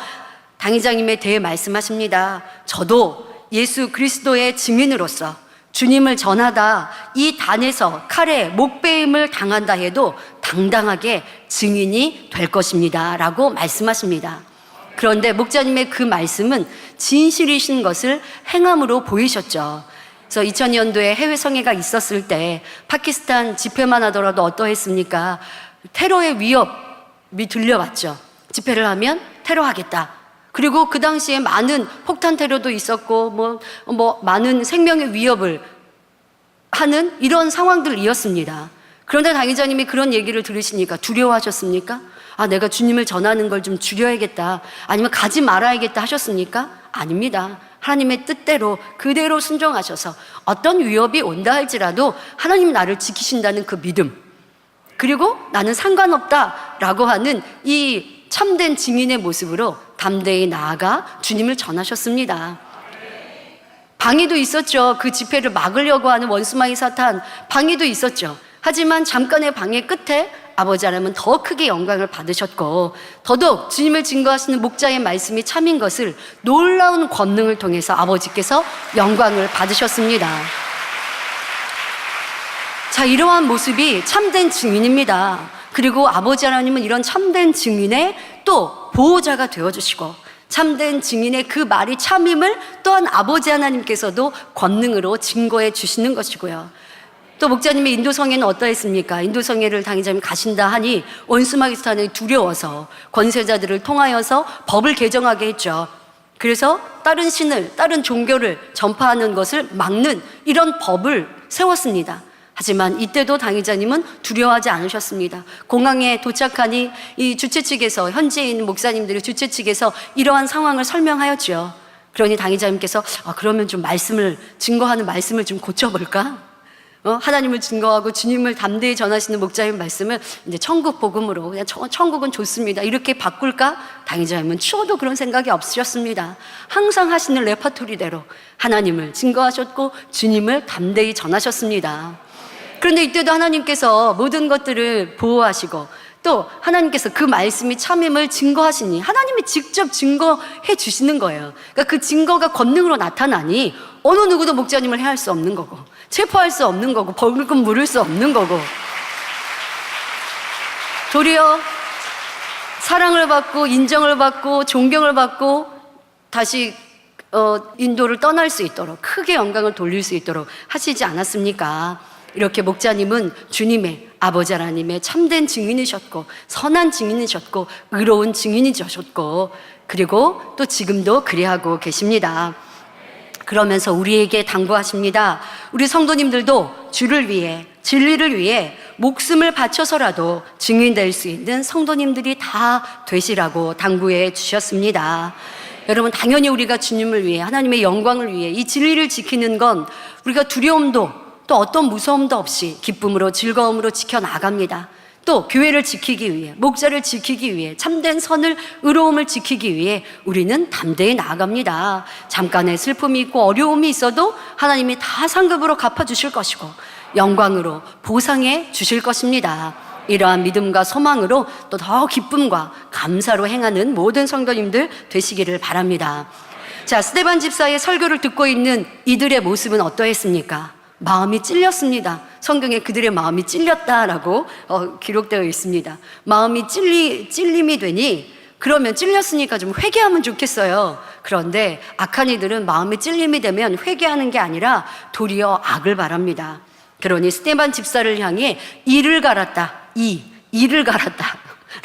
[SPEAKER 1] 당회장님에 대해 말씀하십니다. 저도 예수 그리스도의 증인으로서 주님을 전하다 이 단에서 칼에 목베임을 당한다 해도 당당하게 증인이 될 것입니다 라고 말씀하십니다. 그런데 목자님의 그 말씀은 진실이신 것을 행함으로 보이셨죠. 그래서 2000년도에 해외 성회가 있었을 때 파키스탄 집회만 하더라도 어떠했습니까? 테러의 위협이 들려왔죠. 집회를 하면 테러하겠다. 그리고 그 당시에 많은 폭탄 테러도 있었고 많은 생명의 위협을 하는 이런 상황들이었습니다. 그런데 당회장님이 그런 얘기를 들으시니까 두려워하셨습니까? 아, 내가 주님을 전하는 걸 좀 줄여야겠다. 아니면 가지 말아야겠다 하셨습니까? 아닙니다. 하나님의 뜻대로 그대로 순종하셔서 어떤 위협이 온다 할지라도 하나님 나를 지키신다는 그 믿음, 그리고 나는 상관없다라고 하는 이 참된 증인의 모습으로 담대히 나아가 주님을 전하셨습니다. 방해도 있었죠. 그 집회를 막으려고 하는 원수마귀 사탄 방해도 있었죠. 하지만 잠깐의 방해 끝에 아버지 하나님은 더 크게 영광을 받으셨고, 더더욱 주님을 증거하시는 목자의 말씀이 참인 것을 놀라운 권능을 통해서 아버지께서 영광을 받으셨습니다. 자, 이러한 모습이 참된 증인입니다. 그리고 아버지 하나님은 이런 참된 증인의 또 보호자가 되어주시고, 참된 증인의 그 말이 참임을 또한 아버지 하나님께서도 권능으로 증거해 주시는 것이고요. 또 목자님의 인도성회는 어떠했습니까? 인도성회를 당회장님 가신다 하니 원수마귀 사탄이 두려워서 권세자들을 통하여서 법을 개정하게 했죠. 그래서 다른 신을, 다른 종교를 전파하는 것을 막는 이런 법을 세웠습니다. 하지만 이때도 당회장님은 두려워하지 않으셨습니다. 공항에 도착하니 이 주최 측에서, 현지에 있는 목사님들이 주최 측에서 이러한 상황을 설명하였죠. 그러니 당회장님께서 그러면 좀 증거하는 말씀을 좀 고쳐볼까? 하나님을 증거하고 주님을 담대히 전하시는 목자의 말씀을 이제 천국 복음으로, 그냥 천국은 좋습니다, 이렇게 바꿀까? 당회장님은 추워도 그런 생각이 없으셨습니다. 항상 하시는 레퍼토리대로 하나님을 증거하셨고 주님을 담대히 전하셨습니다. 그런데 이때도 하나님께서 모든 것들을 보호하시고 또 하나님께서 그 말씀이 참임을 증거하시니 하나님이 직접 증거해 주시는 거예요. 그러니까 그 증거가 권능으로 나타나니 어느 누구도 목자님을 해할 수 없는 거고, 체포할 수 없는 거고, 벌금 물을 수 없는 거고, 도리어 사랑을 받고 인정을 받고 존경을 받고 다시 인도를 떠날 수 있도록, 크게 영광을 돌릴 수 있도록 하시지 않았습니까? 이렇게 목자님은 주님의, 아버지 하나님의 참된 증인이셨고 선한 증인이셨고 의로운 증인이셨고, 그리고 또 지금도 그리하고 계십니다. 그러면서 우리에게 당부하십니다. 우리 성도님들도 주를 위해, 진리를 위해 목숨을 바쳐서라도 증인될 수 있는 성도님들이 다 되시라고 당부해 주셨습니다. 여러분, 당연히 우리가 주님을 위해, 하나님의 영광을 위해 이 진리를 지키는 건 우리가 두려움도 또 어떤 무서움도 없이 기쁨으로 즐거움으로 지켜나갑니다. 또 교회를 지키기 위해, 목자를 지키기 위해, 참된 선을, 의로움을 지키기 위해 우리는 담대히 나아갑니다. 잠깐의 슬픔이 있고 어려움이 있어도 하나님이 다 상급으로 갚아주실 것이고 영광으로 보상해 주실 것입니다. 이러한 믿음과 소망으로 또 더 기쁨과 감사로 행하는 모든 성도님들 되시기를 바랍니다. 자, 스데반 집사의 설교를 듣고 있는 이들의 모습은 어떠했습니까? 마음이 찔렸습니다. 성경에 그들의 마음이 찔렸다라고 기록되어 있습니다. 마음이 찔림이 되니, 그러면 찔렸으니까 좀 회개하면 좋겠어요. 그런데 악한 이들은 마음이 찔림이 되면 회개하는 게 아니라 도리어 악을 바랍니다. 그러니 스데반 집사를 향해 이를 갈았다, 이를 갈았다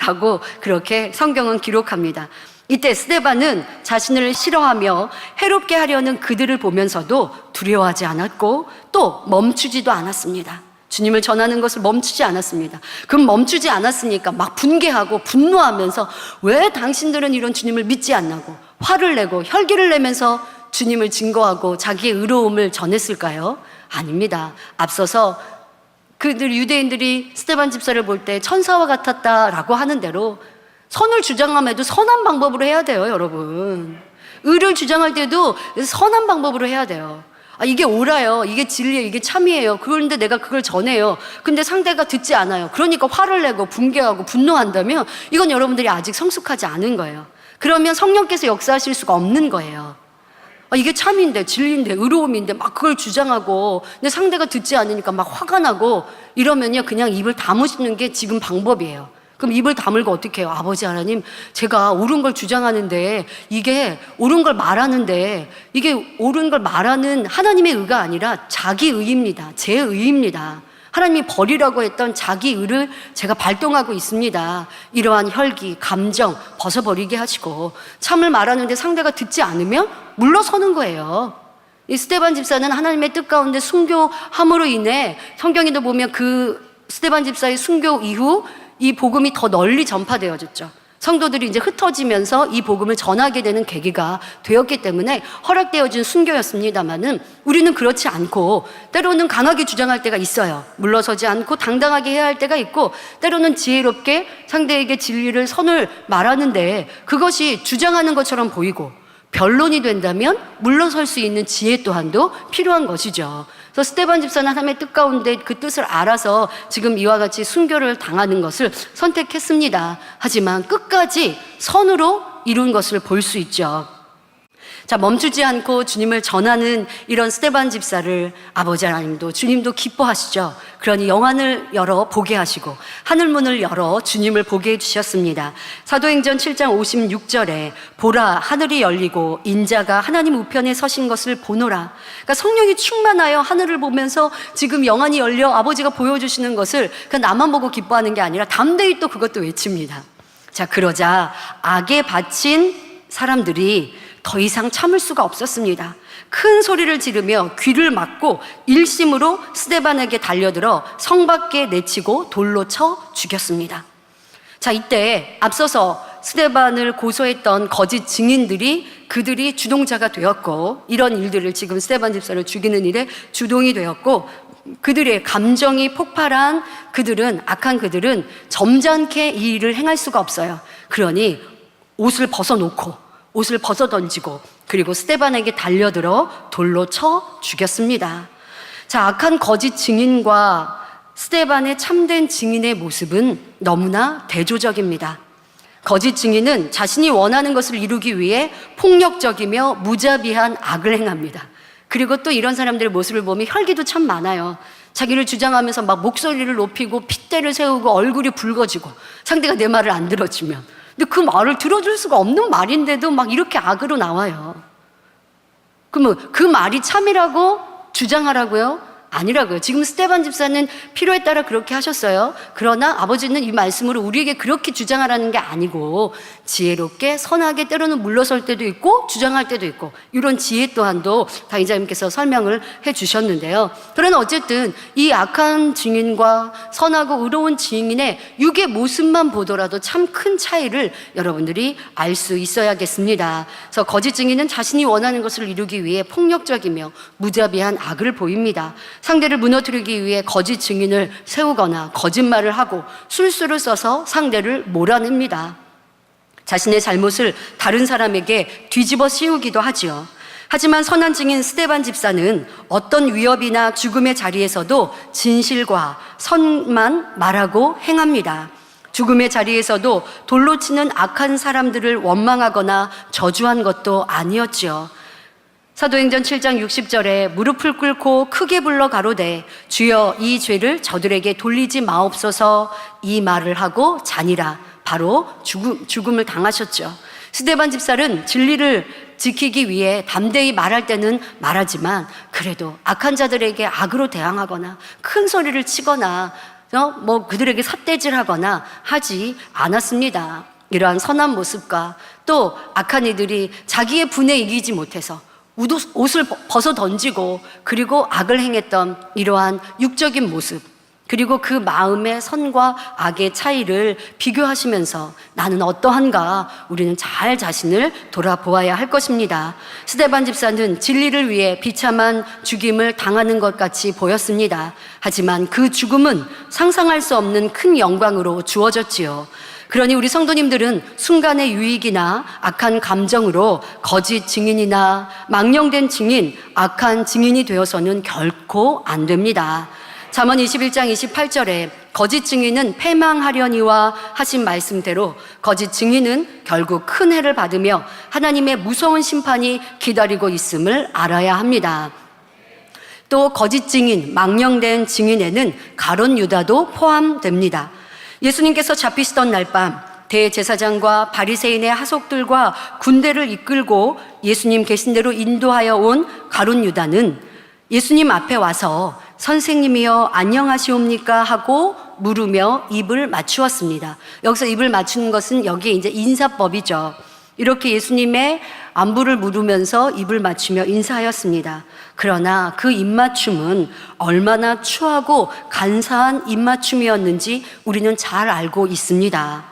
[SPEAKER 1] 라고 그렇게 성경은 기록합니다. 이때 스데반은 자신을 싫어하며 해롭게 하려는 그들을 보면서도 두려워하지 않았고 또 멈추지도 않았습니다. 주님을 전하는 것을 멈추지 않았습니다. 그럼 멈추지 않았으니까 막 분개하고 분노하면서 왜 당신들은 이런 주님을 믿지 않나고 화를 내고 혈기를 내면서 주님을 증거하고 자기의 의로움을 전했을까요? 아닙니다. 앞서서 그들 유대인들이 스데반 집사를 볼 때 천사와 같았다라고 하는 대로 선을 주장함에도 선한 방법으로 해야 돼요, 여러분. 의를 주장할 때도 선한 방법으로 해야 돼요. 이게 옳아요. 이게 진리예요. 이게 참이에요. 그런데 내가 그걸 전해요. 근데 상대가 듣지 않아요. 그러니까 화를 내고 붕괴하고 분노한다면 이건 여러분들이 아직 성숙하지 않은 거예요. 그러면 성령께서 역사하실 수가 없는 거예요. 이게 참인데, 진리인데, 의로움인데 막 그걸 주장하고 근데 상대가 듣지 않으니까 막 화가 나고 이러면요, 그냥 입을 다무시는 게 지금 방법이에요. 그럼 입을 다물고 어떻게 해요? 아버지 하나님, 제가 옳은 걸 주장하는데 이게 옳은 걸 말하는데 이게 옳은 걸 말하는 하나님의 의가 아니라 자기 의입니다. 제 의입니다. 하나님이 버리라고 했던 자기 의를 제가 발동하고 있습니다. 이러한 혈기, 감정 벗어버리게 하시고, 참을 말하는데 상대가 듣지 않으면 물러서는 거예요. 이 스데반 집사는 하나님의 뜻 가운데 순교함으로 인해 성경에도 보면 그 스데반 집사의 순교 이후 이 복음이 더 널리 전파되어졌죠. 성도들이 이제 흩어지면서 이 복음을 전하게 되는 계기가 되었기 때문에 허락되어진 순교였습니다마는, 우리는 그렇지 않고 때로는 강하게 주장할 때가 있어요. 물러서지 않고 당당하게 해야 할 때가 있고, 때로는 지혜롭게 상대에게 진리를 선을 말하는데 그것이 주장하는 것처럼 보이고 변론이 된다면 물러설 수 있는 지혜 또한도 필요한 것이죠. 그래서 스데반 집사는 하나님의 뜻 가운데 그 뜻을 알아서 지금 이와 같이 순교를 당하는 것을 선택했습니다. 하지만 끝까지 선으로 이룬 것을 볼 수 있죠. 자, 멈추지 않고 주님을 전하는 이런 스데반 집사를 아버지 하나님도 주님도 기뻐하시죠. 그러니 영안을 열어 보게 하시고 하늘문을 열어 주님을 보게 해주셨습니다. 사도행전 7장 56절에 보라, 하늘이 열리고 인자가 하나님 우편에 서신 것을 보노라. 그러니까 성령이 충만하여 하늘을 보면서 지금 영안이 열려 아버지가 보여주시는 것을 그냥 나만 보고 기뻐하는 게 아니라 담대히 또 그것도 외칩니다. 자, 그러자 악에 바친 사람들이 더 이상 참을 수가 없었습니다. 큰 소리를 지르며 귀를 막고 일심으로 스데반에게 달려들어 성 밖에 내치고 돌로 쳐 죽였습니다. 자, 이때 앞서서 스데반을 고소했던 거짓 증인들이 그들이 주동자가 되었고, 이런 일들을 지금 스데반 집사를 죽이는 일에 주동이 되었고, 그들의 감정이 폭발한 악한 그들은 점잖게 이 일을 행할 수가 없어요. 그러니 옷을 벗어놓고 옷을 벗어던지고 그리고 스데반에게 달려들어 돌로 쳐 죽였습니다. 자, 악한 거짓 증인과 스데반의 참된 증인의 모습은 너무나 대조적입니다. 거짓 증인은 자신이 원하는 것을 이루기 위해 폭력적이며 무자비한 악을 행합니다. 그리고 또 이런 사람들의 모습을 보면 혈기도 참 많아요. 자기를 주장하면서 막 목소리를 높이고 핏대를 세우고 얼굴이 붉어지고 상대가 내 말을 안 들어주면, 근데 그 말을 들어줄 수가 없는 말인데도 막 이렇게 악으로 나와요. 그러면 그 말이 참이라고 주장하라고요? 아니라고요. 지금 스데반 집사는 필요에 따라 그렇게 하셨어요. 그러나 아버지는 이 말씀으로 우리에게 그렇게 주장하라는 게 아니고 지혜롭게 선하게 때로는 물러설 때도 있고 주장할 때도 있고, 이런 지혜 또한도 강의자님께서 설명을 해 주셨는데요. 그러나 어쨌든 이 악한 증인과 선하고 의로운 증인의 육의 모습만 보더라도 참 큰 차이를 여러분들이 알 수 있어야겠습니다. 그래서 거짓 증인은 자신이 원하는 것을 이루기 위해 폭력적이며 무자비한 악을 보입니다. 상대를 무너뜨리기 위해 거짓 증인을 세우거나 거짓말을 하고 술수를 써서 상대를 몰아냅니다. 자신의 잘못을 다른 사람에게 뒤집어 씌우기도 하지요. 하지만 선한 증인 스데반 집사는 어떤 위협이나 죽음의 자리에서도 진실과 선만 말하고 행합니다. 죽음의 자리에서도 돌로 치는 악한 사람들을 원망하거나 저주한 것도 아니었지요. 사도행전 7장 60절에 무릎을 꿇고 크게 불러 가로되 주여 이 죄를 저들에게 돌리지 마옵소서, 이 말을 하고 자니라. 바로 죽음을 당하셨죠. 스데반 집사는 진리를 지키기 위해 담대히 말할 때는 말하지만 그래도 악한 자들에게 악으로 대항하거나 큰 소리를 치거나 그들에게 삿대질하거나 하지 않았습니다. 이러한 선한 모습과 또 악한 이들이 자기의 분에 이기지 못해서 옷을 벗어 던지고 그리고 악을 행했던 이러한 육적인 모습, 그리고 그 마음의 선과 악의 차이를 비교하시면서 나는 어떠한가 우리는 잘 자신을 돌아보아야 할 것입니다. 스데반 집사는 진리를 위해 비참한 죽임을 당하는 것 같이 보였습니다. 하지만 그 죽음은 상상할 수 없는 큰 영광으로 주어졌지요. 그러니 우리 성도님들은 순간의 유익이나 악한 감정으로 거짓 증인이나 망령된 증인, 악한 증인이 되어서는 결코 안 됩니다. 잠언 21장 28절에 거짓 증인은 패망하려니와 하신 말씀대로 거짓 증인은 결국 큰 해를 받으며 하나님의 무서운 심판이 기다리고 있음을 알아야 합니다. 또 거짓 증인, 망령된 증인에는 가룟 유다도 포함됩니다. 예수님께서 잡히시던 날 밤 대제사장과 바리새인의 하속들과 군대를 이끌고 예수님 계신 대로 인도하여 온 가룟 유다는 예수님 앞에 와서 선생님이여 안녕하시옵니까 하고 물으며 입을 맞추었습니다. 여기서 입을 맞추는 것은 여기에 이제 인사법이죠. 이렇게 예수님의 안부를 물으면서 입을 맞추며 인사하였습니다. 그러나 그 입맞춤은 얼마나 추하고 간사한 입맞춤이었는지 우리는 잘 알고 있습니다.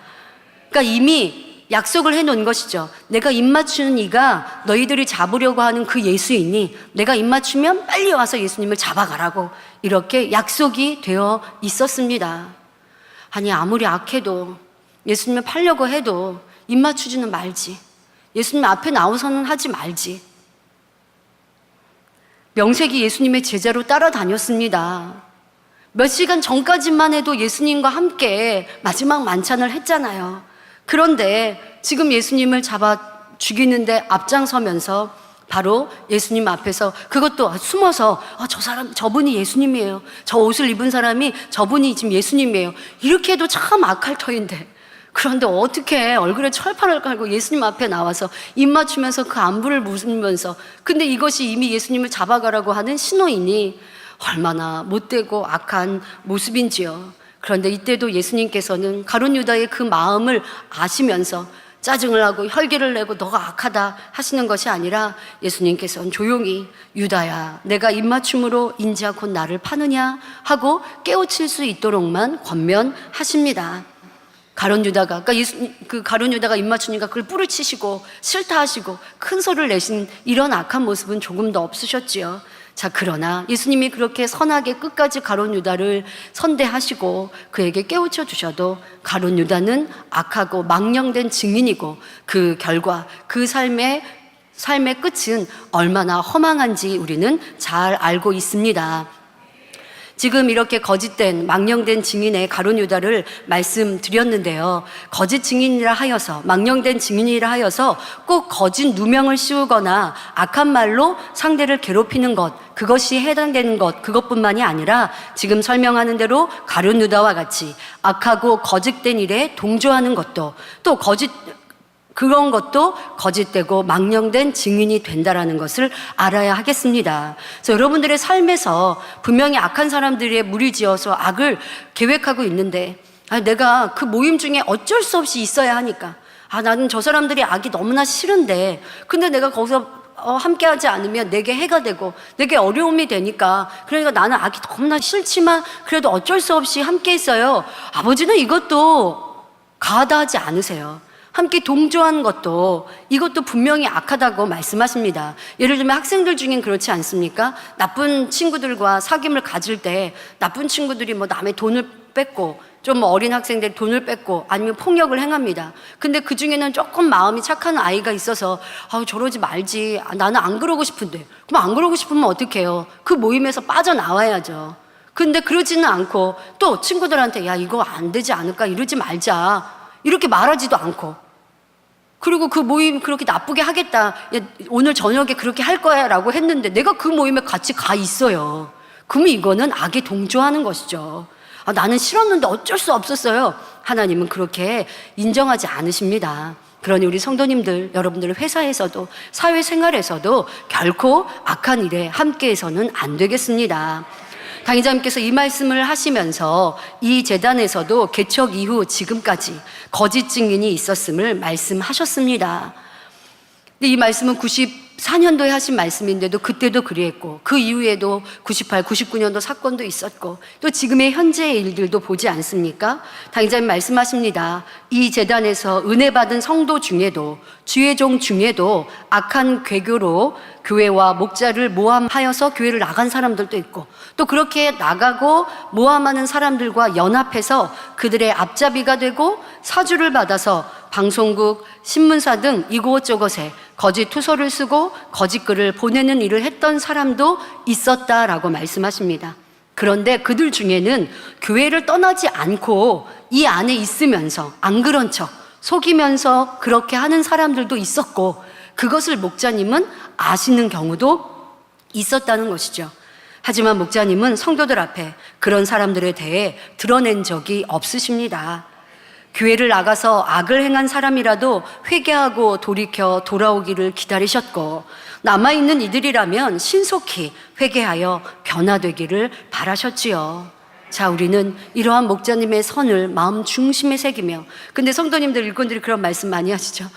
[SPEAKER 1] 그러니까 이미 약속을 해놓은 것이죠. 내가 입맞추는 이가 너희들이 잡으려고 하는 그 예수이니 내가 입맞추면 빨리 와서 예수님을 잡아가라고 이렇게 약속이 되어 있었습니다. 아니 아무리 악해도 예수님을 팔려고 해도 입맞추지는 말지. 예수님 앞에 나와서는 하지 말지. 명색이 예수님의 제자로 따라다녔습니다. 몇 시간 전까지만 해도 예수님과 함께 마지막 만찬을 했잖아요. 그런데 지금 예수님을 잡아 죽이는데 앞장서면서 바로 예수님 앞에서 그것도 숨어서 저분이 예수님이에요. 저 옷을 입은 사람이 저분이 지금 예수님이에요. 이렇게 해도 참 악할 터인데 그런데 어떻게 얼굴에 철판을 깔고 예수님 앞에 나와서 입 맞추면서 그 안부를 묻으면서 근데 이것이 이미 예수님을 잡아가라고 하는 신호이니 얼마나 못되고 악한 모습인지요. 그런데 이때도 예수님께서는 가룟 유다의 그 마음을 아시면서 짜증을 하고 혈기를 내고 너가 악하다 하시는 것이 아니라 예수님께서는 조용히 유다야 내가 입맞춤으로 인자 곧 나를 파느냐 하고 깨우칠 수 있도록만 권면하십니다. 가룟 유다가 그 가룟 유다가 입맞추니까 그걸 뿌리치시고 싫다 하시고 큰 소리를 내신 이런 악한 모습은 조금 더 없으셨지요. 자, 그러나 예수님이 그렇게 선하게 끝까지 가룟 유다를 선대하시고 그에게 깨우쳐 주셔도 가룟 유다는 악하고 망령된 증인이고 그 결과 그 삶의 끝은 얼마나 허망한지 우리는 잘 알고 있습니다. 지금 이렇게 거짓된 망령된 증인의 가룟 유다를 말씀드렸는데요. 거짓 증인이라 하여서 망령된 증인이라 하여서 꼭 거짓 누명을 씌우거나 악한 말로 상대를 괴롭히는 것 그것이 해당되는 것 그것뿐만이 아니라 지금 설명하는 대로 가룟 유다와 같이 악하고 거짓된 일에 동조하는 것도 또 그런 것도 거짓되고 망령된 증인이 된다라는 것을 알아야 하겠습니다. 그래서 여러분들의 삶에서 분명히 악한 사람들의 무리지어서 악을 계획하고 있는데 내가 그 모임 중에 어쩔 수 없이 있어야 하니까 나는 저 사람들이 악이 너무나 싫은데 근데 내가 거기서 함께하지 않으면 내게 해가 되고 내게 어려움이 되니까 그러니까 나는 악이 너무나 싫지만 그래도 어쩔 수 없이 함께 있어요. 아버지는 이것도 가하다하지 않으세요. 함께 동조한 것도 이것도 분명히 악하다고 말씀하십니다. 예를 들면 학생들 중엔 그렇지 않습니까? 나쁜 친구들과 사귐을 가질 때 나쁜 친구들이 남의 돈을 뺏고 좀 어린 학생들이 돈을 뺏고 아니면 폭력을 행합니다. 근데 그 중에는 조금 마음이 착한 아이가 있어서 저러지 말지 나는 안 그러고 싶은데 그럼 안 그러고 싶으면 어떡해요? 그 모임에서 빠져나와야죠. 근데 그러지는 않고 또 친구들한테 야 이거 안 되지 않을까 이러지 말자 이렇게 말하지도 않고 그리고 그 모임 그렇게 나쁘게 하겠다. 야, 오늘 저녁에 그렇게 할 거야 라고 했는데 내가 그 모임에 같이 가 있어요. 그러면 이거는 악에 동조하는 것이죠. 나는 싫었는데 어쩔 수 없었어요. 하나님은 그렇게 인정하지 않으십니다. 그러니 우리 성도님들, 여러분들 회사에서도 사회생활에서도 결코 악한 일에 함께해서는 안 되겠습니다. 당회장님께서 이 말씀을 하시면서 이 재단에서도 개척 이후 지금까지 거짓 증인이 있었음을 말씀하셨습니다. 근데 이 말씀은 94년도에 하신 말씀인데도 그때도 그리했고 그 이후에도 98, 99년도 사건도 있었고 또 지금의 현재의 일들도 보지 않습니까? 당장님 말씀하십니다. 이 재단에서 은혜 받은 성도 중에도 주의 종 중에도 악한 괴교로 교회와 목자를 모함하여서 교회를 나간 사람들도 있고 또 그렇게 나가고 모함하는 사람들과 연합해서 그들의 앞잡이가 되고 사주를 받아서 방송국, 신문사 등 이곳저곳에 거짓 투서를 쓰고 거짓 글을 보내는 일을 했던 사람도 있었다라고 말씀하십니다. 그런데 그들 중에는 교회를 떠나지 않고 이 안에 있으면서 안 그런 척 속이면서 그렇게 하는 사람들도 있었고 그것을 목자님은 아시는 경우도 있었다는 것이죠. 하지만 목자님은 성도들 앞에 그런 사람들에 대해 드러낸 적이 없으십니다. 교회를 나가서 악을 행한 사람이라도 회개하고 돌이켜 돌아오기를 기다리셨고 남아있는 이들이라면 신속히 회개하여 변화되기를 바라셨지요. 자, 우리는 이러한 목자님의 선을 마음 중심에 새기며 근데 성도님들 일꾼들이 그런 말씀 많이 하시죠.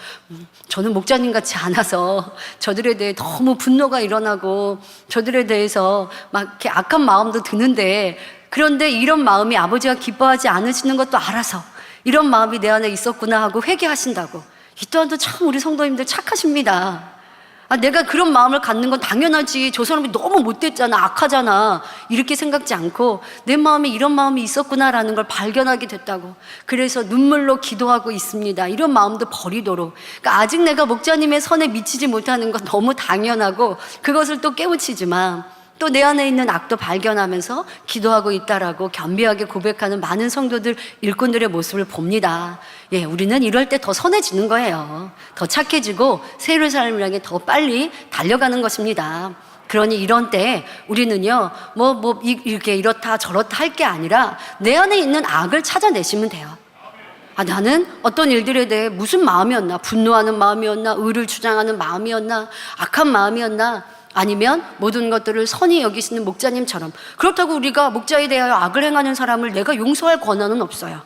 [SPEAKER 1] 저는 목자님 같지 않아서 저들에 대해 너무 분노가 일어나고 저들에 대해서 막 이렇게 악한 마음도 드는데 그런데 이런 마음이 아버지가 기뻐하지 않으시는 것도 알아서 이런 마음이 내 안에 있었구나 하고 회개하신다고. 이 또한도 참 우리 성도님들 착하십니다. 내가 그런 마음을 갖는 건 당연하지. 저 사람이 너무 못됐잖아. 악하잖아. 이렇게 생각지 않고 내 마음에 이런 마음이 있었구나라는 걸 발견하게 됐다고. 그래서 눈물로 기도하고 있습니다. 이런 마음도 버리도록. 그러니까 아직 내가 목자님의 선에 미치지 못하는 건 너무 당연하고 그것을 또 깨우치지만 또 내 안에 있는 악도 발견하면서 기도하고 있다라고 겸비하게 고백하는 많은 성도들, 일꾼들의 모습을 봅니다. 예, 우리는 이럴 때 더 선해지는 거예요. 더 착해지고 새로운 삶을 향해 더 빨리 달려가는 것입니다. 그러니 이런 때 우리는요, 이렇게 이렇다 저렇다 할 게 아니라 내 안에 있는 악을 찾아내시면 돼요. 나는 어떤 일들에 대해 무슨 마음이었나? 분노하는 마음이었나? 의를 주장하는 마음이었나? 악한 마음이었나? 아니면 모든 것들을 선히 여기시는 목자님처럼 그렇다고 우리가 목자에 대하여 악을 행하는 사람을 내가 용서할 권한은 없어요.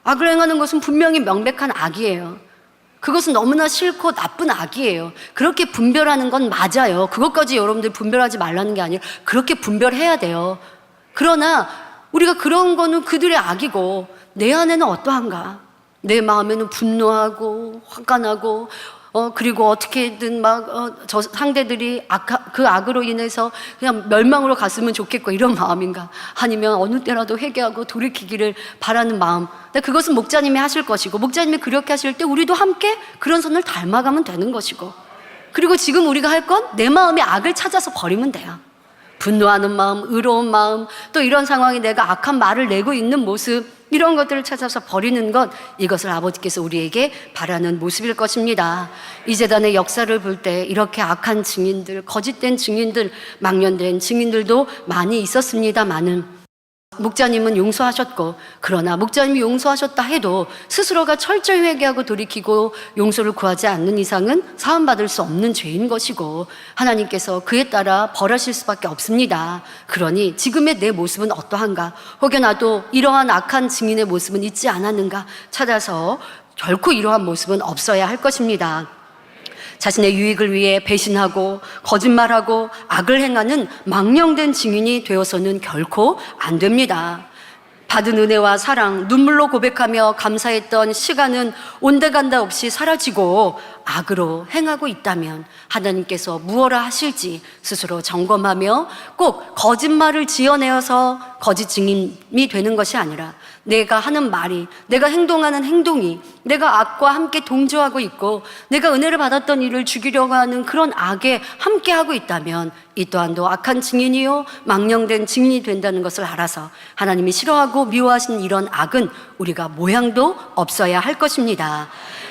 [SPEAKER 1] 악을 행하는 것은 분명히 명백한 악이에요. 그것은 너무나 싫고 나쁜 악이에요. 그렇게 분별하는 건 맞아요. 그것까지 여러분들 분별하지 말라는 게 아니라 그렇게 분별해야 돼요. 그러나 우리가 그런 거는 그들의 악이고 내 안에는 어떠한가? 내 마음에는 분노하고 화가 나고 그리고 어떻게든 저 상대들이 그 악으로 인해서 그냥 멸망으로 갔으면 좋겠고 이런 마음인가? 아니면 어느 때라도 회개하고 돌이키기를 바라는 마음. 근데 그것은 목자님이 하실 것이고 목자님이 그렇게 하실 때 우리도 함께 그런 선을 닮아가면 되는 것이고 그리고 지금 우리가 할 건 내 마음의 악을 찾아서 버리면 돼요. 분노하는 마음, 의로운 마음, 또 이런 상황에 내가 악한 말을 내고 있는 모습 이런 것들을 찾아서 버리는 것 이것을 아버지께서 우리에게 바라는 모습일 것입니다. 이 재단의 역사를 볼 때 이렇게 악한 증인들, 거짓된 증인들, 망령된 증인들도 많이 있었습니다마는 목자님은 용서하셨고 그러나 목자님이 용서하셨다 해도 스스로가 철저히 회개하고 돌이키고 용서를 구하지 않는 이상은 사함받을 수 없는 죄인 것이고 하나님께서 그에 따라 벌하실 수밖에 없습니다. 그러니 지금의 내 모습은 어떠한가? 혹여 나도 이러한 악한 증인의 모습은 있지 않았는가? 찾아서 결코 이러한 모습은 없어야 할 것입니다. 자신의 유익을 위해 배신하고 거짓말하고 악을 행하는 망령된 증인이 되어서는 결코 안 됩니다. 받은 은혜와 사랑, 눈물로 고백하며 감사했던 시간은 온데간데 없이 사라지고 악으로 행하고 있다면 하나님께서 무엇라 하실지 스스로 점검하며 꼭 거짓말을 지어내어서 거짓 증인이 되는 것이 아니라 내가 하는 말이, 내가 행동하는 행동이 내가 악과 함께 동조하고 있고 내가 은혜를 받았던 일을 죽이려고 하는 그런 악에 함께하고 있다면 이 또한도 악한 증인이요 망령된 증인이 된다는 것을 알아서 하나님이 싫어하고 미워하시는 이런 악은 우리가 모양도 없어야 할 것입니다.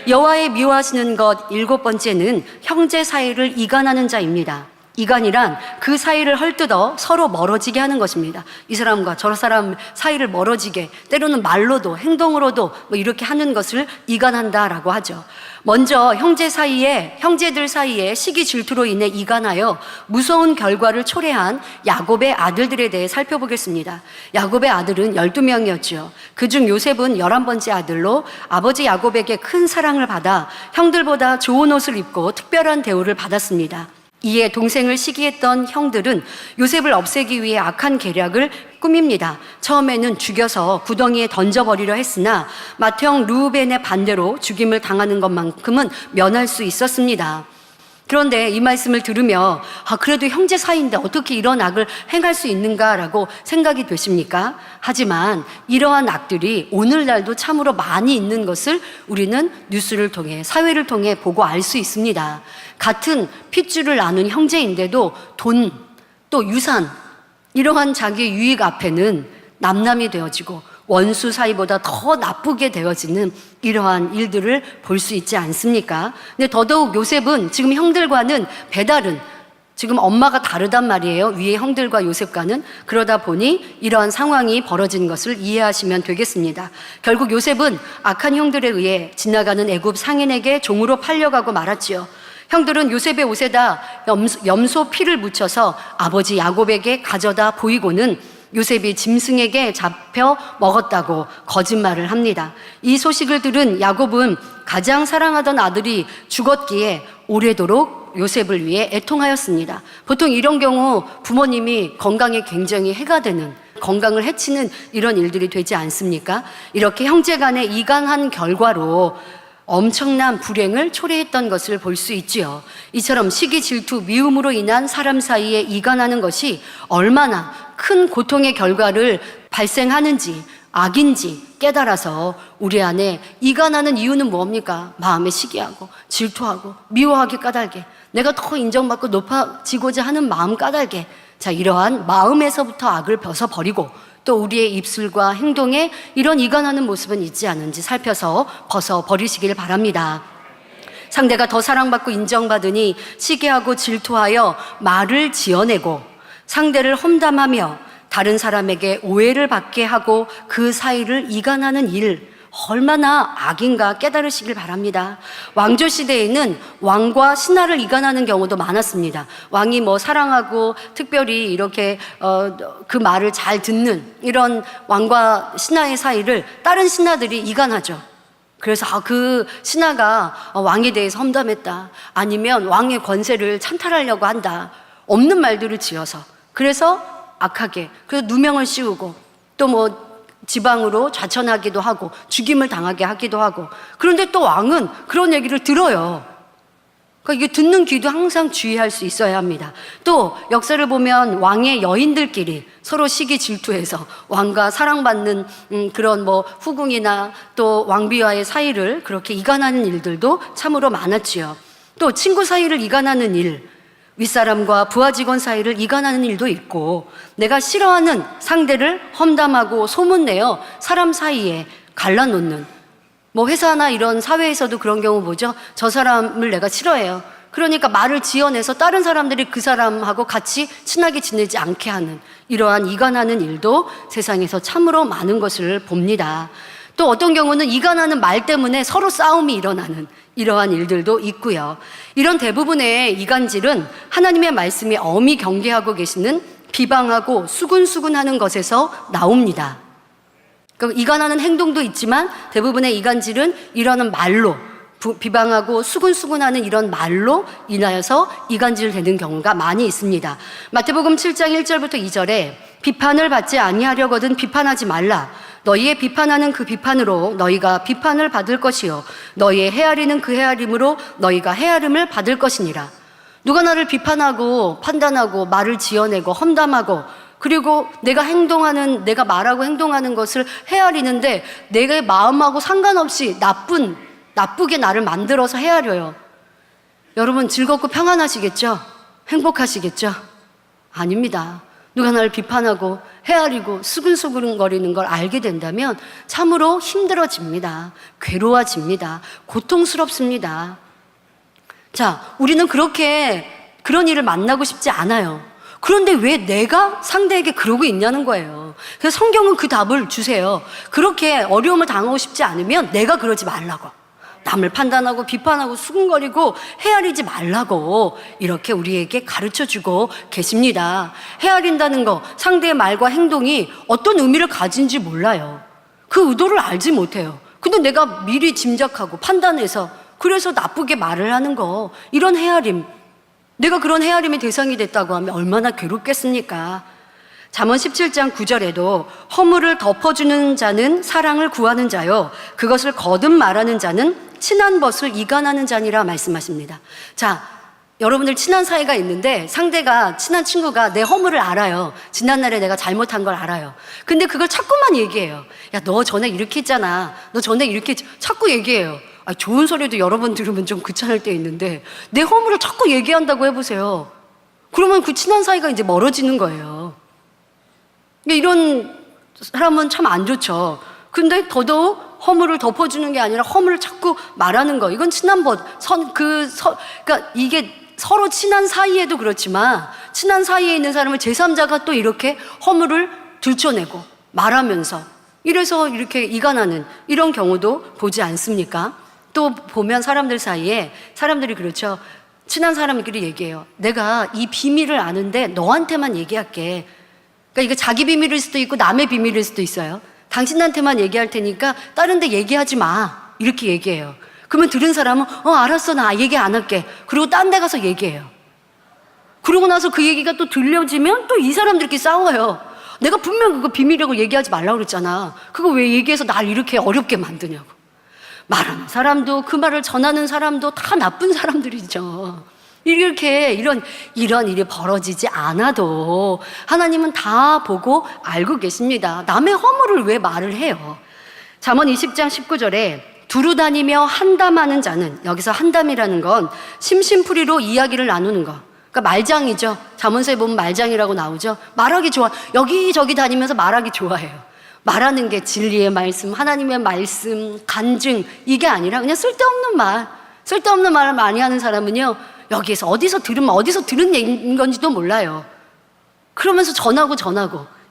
[SPEAKER 1] 여호와의 미워하시는 것 7번째는 형제 사이를 이간하는 자입니다. 이간이란 그 사이를 헐뜯어 서로 멀어지게 하는 것입니다. 이 사람과 저 사람 사이를 멀어지게, 때로는 말로도 행동으로도 뭐 이렇게 하는 것을 이간한다라고 하죠. 먼저 형제들 사이에 시기 질투로 인해 이간하여 무서운 결과를 초래한 야곱의 아들들에 대해 살펴보겠습니다. 야곱의 아들은 12명이었죠. 그중 요셉은 11번째 아들로 아버지 야곱에게 큰 사랑을 받아 형들보다 좋은 옷을 입고 특별한 대우를 받았습니다. 이에 동생을 시기했던 형들은 요셉을 없애기 위해 악한 계략을 꾸밉니다. 처음에는 죽여서 구덩이에 던져버리려 했으나 맏형 르우벤의 반대로 죽임을 당하는 것만큼은 면할 수 있었습니다. 그런데 이 말씀을 들으며 그래도 형제 사이인데 어떻게 이런 악을 행할 수 있는가라고 생각이 되십니까? 하지만 이러한 악들이 오늘날도 참으로 많이 있는 것을 우리는 뉴스를 통해, 사회를 통해 보고 알 수 있습니다. 같은 핏줄을 나눈 형제인데도 돈, 또 유산, 이러한 자기 유익 앞에는 남남이 되어지고 원수 사이보다 더 나쁘게 되어지는 이러한 일들을 볼 수 있지 않습니까? 근데 더더욱 요셉은 지금 형들과는 배다른, 지금 엄마가 다르단 말이에요. 위에 형들과 요셉과는. 그러다 보니 이러한 상황이 벌어진 것을 이해하시면 되겠습니다. 결국 요셉은 악한 형들에 의해 지나가는 애굽 상인에게 종으로 팔려가고 말았지요. 형들은 요셉의 옷에다 염소 피를 묻혀서 아버지 야곱에게 가져다 보이고는 요셉이 짐승에게 잡혀 먹었다고 거짓말을 합니다. 이 소식을 들은 야곱은 가장 사랑하던 아들이 죽었기에 오래도록 요셉을 위해 애통하였습니다. 보통 이런 경우 부모님이 건강에 굉장히 해가 되는, 건강을 해치는 이런 일들이 되지 않습니까? 이렇게 형제 간에 이간한 결과로 엄청난 불행을 초래했던 것을 볼 수 있지요. 이처럼 시기, 질투, 미움으로 인한 사람 사이에 이간하는 것이 얼마나 큰 고통의 결과를 발생하는지, 악인지 깨달아서 우리 안에 이간하는 이유는 뭡니까? 마음에 시기하고 질투하고 미워하게 까닭에, 내가 더 인정받고 높아지고자 하는 마음 까닭에, 자, 이러한 마음에서부터 악을 벗어버리고 또 우리의 입술과 행동에 이런 이간하는 모습은 있지 않은지 살펴서 벗어버리시길 바랍니다. 상대가 더 사랑받고 인정받으니 시기하고 질투하여 말을 지어내고 상대를 험담하며 다른 사람에게 오해를 받게 하고 그 사이를 이간하는 일, 얼마나 악인가 깨달으시길 바랍니다. 왕조 시대에는 왕과 신하를 이간하는 경우도 많았습니다. 왕이 뭐 사랑하고 특별히 이렇게 그 말을 잘 듣는 이런 왕과 신하의 사이를 다른 신하들이 이간하죠. 그래서 그 신하가 왕에 대해서 험담했다, 아니면 왕의 권세를 찬탈하려고 한다, 없는 말들을 지어서, 그래서 악하게, 그래서 누명을 씌우고 또 뭐 지방으로 좌천하기도 하고 죽임을 당하게 하기도 하고. 그런데 또 왕은 그런 얘기를 들어요. 그러니까 이게 듣는 귀도 항상 주의할 수 있어야 합니다. 또 역사를 보면 왕의 여인들끼리 서로 시기 질투해서 왕과 사랑받는 그런 뭐 후궁이나 또 왕비와의 사이를 그렇게 이간하는 일들도 참으로 많았지요. 또 친구 사이를 이간하는 일, 윗사람과 부하 직원 사이를 이간하는 일도 있고, 내가 싫어하는 상대를 험담하고 소문내어 사람 사이에 갈라놓는, 뭐 회사나 이런 사회에서도 그런 경우 보죠. 저 사람을 내가 싫어해요. 그러니까 말을 지어내서 다른 사람들이 그 사람하고 같이 친하게 지내지 않게 하는, 이러한 이간하는 일도 세상에서 참으로 많은 것을 봅니다. 또 어떤 경우는 이간하는 말 때문에 서로 싸움이 일어나는 이러한 일들도 있고요. 이런 대부분의 이간질은 하나님의 말씀이 엄히 경계하고 계시는 비방하고 수군수군하는 것에서 나옵니다. 그러니까 이간하는 행동도 있지만 대부분의 이간질은 이러한 말로, 비방하고 수군수군하는 이런 말로 인하여서 이간질되는 경우가 많이 있습니다. 마태복음 7장 1절부터 2절에 비판을 받지 아니하려거든 비판하지 말라. 너희의 비판하는 그 비판으로 너희가 비판을 받을 것이요 너희의 헤아리는 그 헤아림으로 너희가 헤아림을 받을 것이니라. 누가 나를 비판하고 판단하고 말을 지어내고 험담하고 그리고 내가 말하고 행동하는 것을 헤아리는데 내가 마음하고 상관없이 나쁘게 나를 만들어서 헤아려요. 여러분 즐겁고 평안하시겠죠? 행복하시겠죠? 아닙니다. 누가 나를 비판하고 헤아리고 수근수근거리는 걸 알게 된다면 참으로 힘들어집니다. 괴로워집니다. 고통스럽습니다. 자, 우리는 그렇게 그런 일을 만나고 싶지 않아요. 그런데 왜 내가 상대에게 그러고 있냐는 거예요. 그래서 성경은 그 답을 주세요. 그렇게 어려움을 당하고 싶지 않으면 내가 그러지 말라고. 남을 판단하고 비판하고 수군거리고 헤아리지 말라고 이렇게 우리에게 가르쳐주고 계십니다. 헤아린다는 거, 상대의 말과 행동이 어떤 의미를 가진지 몰라요. 그 의도를 알지 못해요. 근데 내가 미리 짐작하고 판단해서 그래서 나쁘게 말을 하는 거, 이런 헤아림, 내가 그런 헤아림의 대상이 됐다고 하면 얼마나 괴롭겠습니까? 잠언 17장 9절에도 허물을 덮어주는 자는 사랑을 구하는 자요, 그것을 거듭 말하는 자는 친한 벗을 이간하는 자니라 말씀하십니다. 자, 여러분들 친한 사이가 있는데 상대가, 친한 친구가 내 허물을 알아요. 지난날에 내가 잘못한 걸 알아요. 근데 그걸 자꾸만 얘기해요. 야, 너 전에 이렇게 했잖아. 너 전에 이렇게 자꾸 얘기해요. 좋은 소리도 여러 번 들으면 좀 귀찮을 때 있는데 내 허물을 자꾸 얘기한다고 해보세요. 그러면 그 친한 사이가 이제 멀어지는 거예요. 이런 사람은 참 안 좋죠. 근데 더더욱 허물을 덮어주는 게 아니라 허물을 자꾸 말하는 거, 이건 친한 벗, 그러니까 이게 서로 친한 사이에도 그렇지만 친한 사이에 있는 사람을 제3자가 또 이렇게 허물을 들춰내고 말하면서 이래서 이렇게 이간하는 이런 경우도 보지 않습니까? 또 보면 사람들 사이에 사람들이 그렇죠. 친한 사람끼리 얘기해요. 내가 이 비밀을 아는데 너한테만 얘기할게. 그러니까 이게 자기 비밀일 수도 있고 남의 비밀일 수도 있어요. 당신한테만 얘기할 테니까 다른 데 얘기하지 마. 이렇게 얘기해요. 그러면 들은 사람은 알았어, 나 얘기 안 할게. 그리고 딴 데 가서 얘기해요. 그러고 나서 그 얘기가 또 들려지면 또 이 사람들끼리 싸워요. 내가 분명 그거 비밀이라고 얘기하지 말라고 그랬잖아. 그거 왜 얘기해서 날 이렇게 어렵게 만드냐고. 말하는 사람도 그 말을 전하는 사람도 다 나쁜 사람들이죠. 이렇게 이런 일이 벌어지지 않아도 하나님은 다 보고 알고 계십니다. 남의 허물을 왜 말을 해요? 잠언 20장 19절에 두루 다니며 한담하는 자는, 여기서 한담이라는 건 심심풀이로 이야기를 나누는 거, 그러니까 말장이죠. 잠언서에 보면 말장이라고 나오죠. 말하기 좋아. 여기저기 다니면서 말하기 좋아해요. 말하는 게 진리의 말씀, 하나님의 말씀, 간증, 이게 아니라 그냥 쓸데없는 말을 많이 하는 사람은요, 여기에서 어디서 들은 얘기인 건지도 몰라요. 그러면서 전하고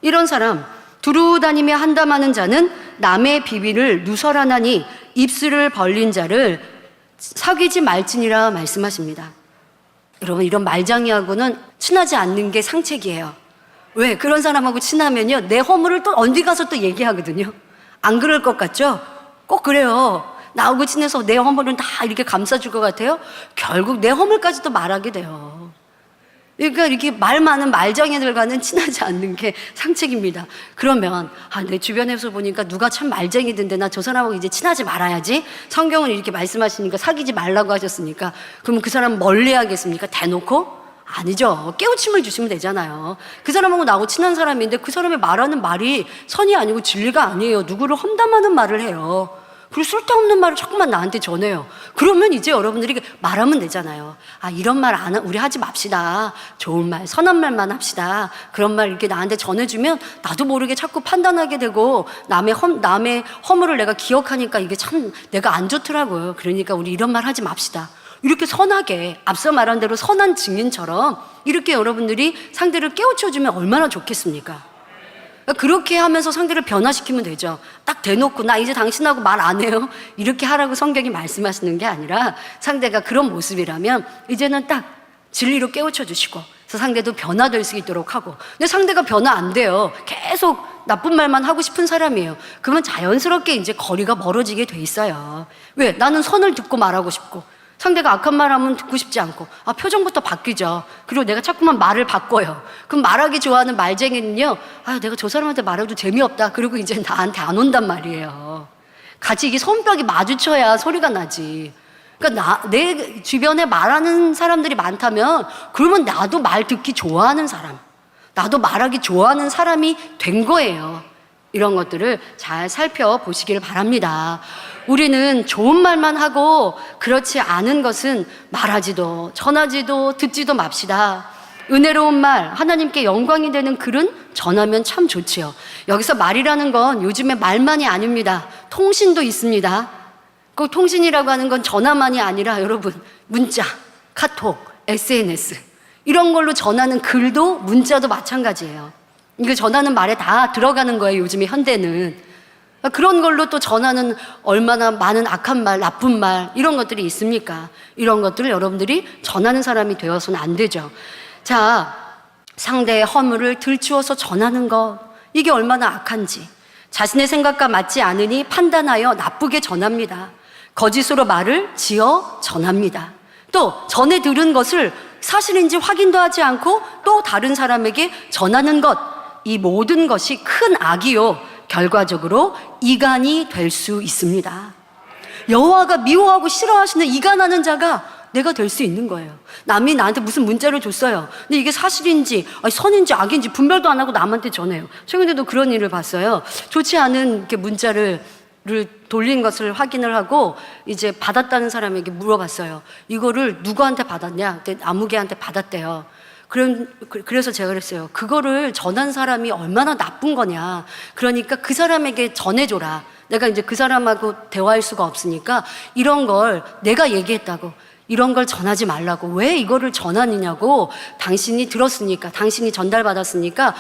[SPEAKER 1] 이런 사람, 두루 다니며 한담하는 자는 남의 비밀을 누설하나니 입술을 벌린 자를 사귀지 말지니라 말씀하십니다. 여러분, 이런 말장이하고는 친하지 않는 게 상책이에요. 왜? 그런 사람하고 친하면요, 내 허물을 또 어디 가서 또 얘기하거든요. 안 그럴 것 같죠? 꼭 그래요. 나하고 친해서 내 허물은 다 이렇게 감싸줄 것 같아요? 결국 내 허물까지도 말하게 돼요. 그러니까 이렇게 말 많은 말쟁이들과는 친하지 않는 게 상책입니다. 그러면 내 주변에서 보니까 누가 참 말쟁이던데 나 저 사람하고 이제 친하지 말아야지. 성경은 이렇게 말씀하시니까 사귀지 말라고 하셨으니까 그러면 그 사람 멀리 하겠습니까? 대놓고? 아니죠. 깨우침을 주시면 되잖아요. 그 사람하고 나하고 친한 사람인데 그 사람이 말하는 말이 선이 아니고 진리가 아니에요. 누구를 험담하는 말을 해요. 그리고 쓸데없는 말을 자꾸만 나한테 전해요. 그러면 이제 여러분들이 말하면 되잖아요. 이런 말 우리 하지 맙시다. 좋은 말, 선한 말만 합시다. 그런 말 이렇게 나한테 전해주면 나도 모르게 자꾸 판단하게 되고 남의 허물을 내가 기억하니까 이게 참 내가 안 좋더라고요. 그러니까 우리 이런 말 하지 맙시다. 이렇게 선하게, 앞서 말한 대로 선한 증인처럼 이렇게 여러분들이 상대를 깨우쳐주면 얼마나 좋겠습니까? 그렇게 하면서 상대를 변화시키면 되죠. 딱 대놓고 나 이제 당신하고 말 안 해요, 이렇게 하라고 성경이 말씀하시는 게 아니라 상대가 그런 모습이라면 이제는 딱 진리로 깨우쳐 주시고 그래서 상대도 변화될 수 있도록 하고. 근데 상대가 변화 안 돼요. 계속 나쁜 말만 하고 싶은 사람이에요. 그러면 자연스럽게 이제 거리가 멀어지게 돼 있어요. 왜? 나는 선을 듣고 말하고 싶고 상대가 악한 말 하면 듣고 싶지 않고. 표정부터 바뀌죠. 그리고 내가 자꾸만 말을 바꿔요. 그럼 말하기 좋아하는 말쟁이는요, 내가 저 사람한테 말해도 재미없다. 그리고 이제 나한테 안 온단 말이에요. 같이 이게 손뼉이 마주쳐야 소리가 나지. 그러니까 내 주변에 말하는 사람들이 많다면 그러면 나도 말 듣기 좋아하는 사람, 나도 말하기 좋아하는 사람이 된 거예요. 이런 것들을 잘 살펴보시길 바랍니다. 우리는 좋은 말만 하고 그렇지 않은 것은 말하지도 전하지도 듣지도 맙시다. 은혜로운 말, 하나님께 영광이 되는 글은 전하면 참 좋지요. 여기서 말이라는 건 요즘에 말만이 아닙니다. 통신도 있습니다. 그 통신이라고 하는 건 전화만이 아니라 여러분, 문자, 카톡, SNS 이런 걸로 전하는 글도 문자도 마찬가지예요. 이거 전하는 말에 다 들어가는 거예요, 요즘에 현대는. 그런 걸로 또 전하는 얼마나 많은 악한 말, 나쁜 말 이런 것들이 있습니까? 이런 것들을 여러분들이 전하는 사람이 되어서는 안 되죠. 자, 상대의 허물을 들추어서 전하는 것, 이게 얼마나 악한지 자신의 생각과 맞지 않으니 판단하여 나쁘게 전합니다. 거짓으로 말을 지어 전합니다. 또 전에 들은 것을 사실인지 확인도 하지 않고 또 다른 사람에게 전하는 것, 이 모든 것이 큰 악이요 결과적으로 이간이 될 수 있습니다. 여호와가 미워하고 싫어하시는 이간하는 자가 내가 될 수 있는 거예요. 남이 나한테 무슨 문자를 줬어요. 근데 이게 사실인지 선인지 악인지 분별도 안 하고 남한테 전해요. 최근에도 그런 일을 봤어요. 좋지 않은 이렇게 문자를 돌린 것을 확인을 하고 이제 받았다는 사람에게 물어봤어요. 이거를 누구한테 받았냐? 그때 아무개한테 받았대요. 그래서 제가 그랬어요. 그거를 전한 사람이 얼마나 나쁜 거냐. 그러니까 그 사람에게 전해줘라. 내가 이제 그 사람하고 대화할 수가 없으니까 이런 걸 내가 얘기했다고. 이런 걸 전하지 말라고. 왜 이거를 전하느냐고. 당신이 들었으니까, 당신이 전달받았으니까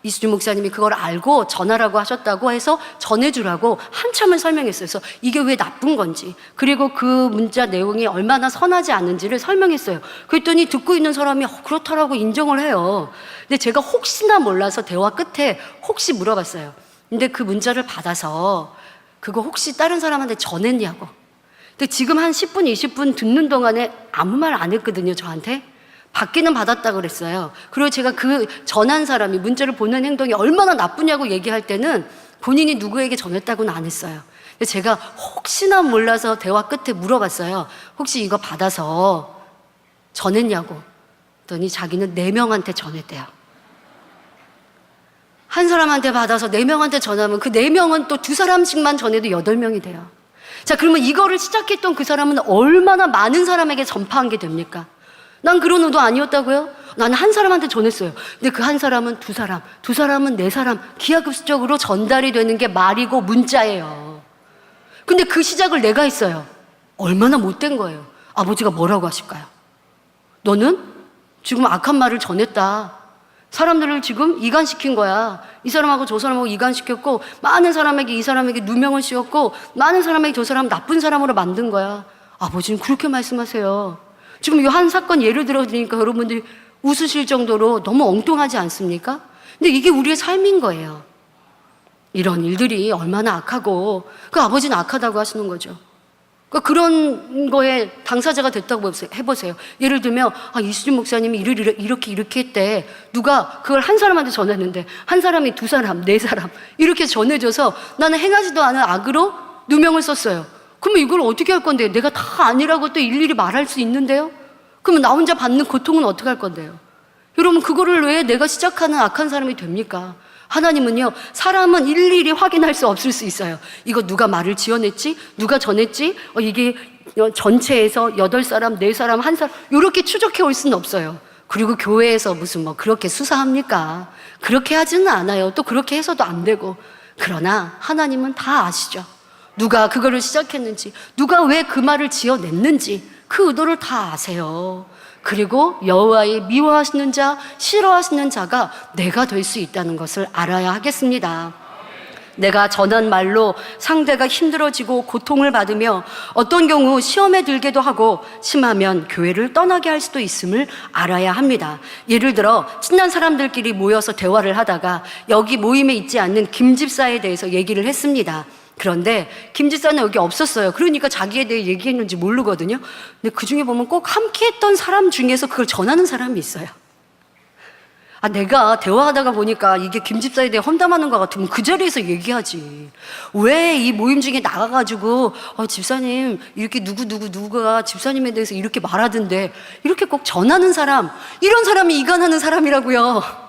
[SPEAKER 1] 이수진 목사님이 그걸 알고 전하라고 하셨다고 해서 전해주라고 한참을 설명했어요. 그래서 이게 왜 나쁜 건지, 그리고 그 문자 내용이 얼마나 선하지 않은지를 설명했어요. 그랬더니 듣고 있는 사람이 그렇다라고 인정을 해요. 근데 제가 혹시나 몰라서 대화 끝에 혹시 물어봤어요. 근데 그 문자를 받아서 그거 혹시 다른 사람한테 전했냐고. 근데 지금 한 10분, 20분 듣는 동안에 아무 말 안 했거든요, 저한테. 받기는 받았다고 그랬어요. 그리고 제가 그 전한 사람이 문자를 보낸 행동이 얼마나 나쁘냐고 얘기할 때는 본인이 누구에게 전했다고는 안 했어요. 근데 제가 혹시나 몰라서 대화 끝에 물어봤어요. 혹시 이거 받아서 전했냐고. 그랬더니 자기는 4명한테 전했대요. 한 사람한테 받아서 4명한테 전하면 그 4명은 또 2사람씩만 전해도 8명이 돼요. 자, 그러면 이거를 시작했던 그 사람은 얼마나 많은 사람에게 전파한 게 됩니까? 난 그런 의도 아니었다고요? 나는 한 사람한테 전했어요. 근데 그 한 사람은 2사람, 2사람은 4사람, 기하급수적으로 전달이 되는 게 말이고 문자예요. 근데 그 시작을 내가 했어요. 얼마나 못된 거예요. 아버지가 뭐라고 하실까요? 너는 지금 악한 말을 전했다. 사람들을 지금 이간시킨 거야. 이 사람하고 저 사람하고 이간시켰고, 많은 사람에게 이 사람에게 누명을 씌웠고, 많은 사람에게 저 사람 나쁜 사람으로 만든 거야. 아버지는 그렇게 말씀하세요. 지금 이 한 사건 예를 들어드리니까 여러분들이 웃으실 정도로 너무 엉뚱하지 않습니까? 근데 이게 우리의 삶인 거예요. 이런 일들이 얼마나 악하고, 그 아버지는 악하다고 하시는 거죠. 그러니까 그런 거에 당사자가 됐다고 해보세요. 예를 들면 이수진 목사님이 이렇게 했대. 누가 그걸 한 사람한테 전했는데 한 사람이 2사람, 4사람 이렇게 전해줘서 나는 행하지도 않은 악으로 누명을 썼어요. 그러면 이걸 어떻게 할 건데요? 내가 다 아니라고 또 일일이 말할 수 있는데요? 그러면 나 혼자 받는 고통은 어떻게 할 건데요? 여러분, 그거를 왜 내가 시작하는 악한 사람이 됩니까? 하나님은요, 사람은 일일이 확인할 수 없을 수 있어요. 이거 누가 말을 지어냈지? 누가 전했지? 이게 전체에서 8사람, 4사람, 1사람 이렇게 추적해 올 수는 없어요. 그리고 교회에서 무슨 그렇게 수사합니까? 그렇게 하지는 않아요. 또 그렇게 해서도 안 되고. 그러나 하나님은 다 아시죠. 누가 그거를 시작했는지, 누가 왜 그 말을 지어냈는지 그 의도를 다 아세요. 그리고 여호와의 미워하시는 자, 싫어하시는 자가 내가 될 수 있다는 것을 알아야 하겠습니다. 내가 전한 말로 상대가 힘들어지고 고통을 받으며 어떤 경우 시험에 들게도 하고 심하면 교회를 떠나게 할 수도 있음을 알아야 합니다. 예를 들어 친한 사람들끼리 모여서 대화를 하다가 여기 모임에 있지 않는 김 집사에 대해서 얘기를 했습니다. 그런데 김 집사는 여기 없었어요. 그러니까 자기에 대해 얘기했는지 모르거든요. 근데 그 중에 보면 꼭 함께 했던 사람 중에서 그걸 전하는 사람이 있어요. 내가 대화하다가 보니까 이게 김 집사에 대해 험담하는 것 같으면 그 자리에서 얘기하지. 왜 이 모임 중에 나가가지고 집사님 이렇게 누구가 집사님에 대해서 이렇게 말하던데, 이렇게 꼭 전하는 사람, 이런 사람이 이간하는 사람이라고요.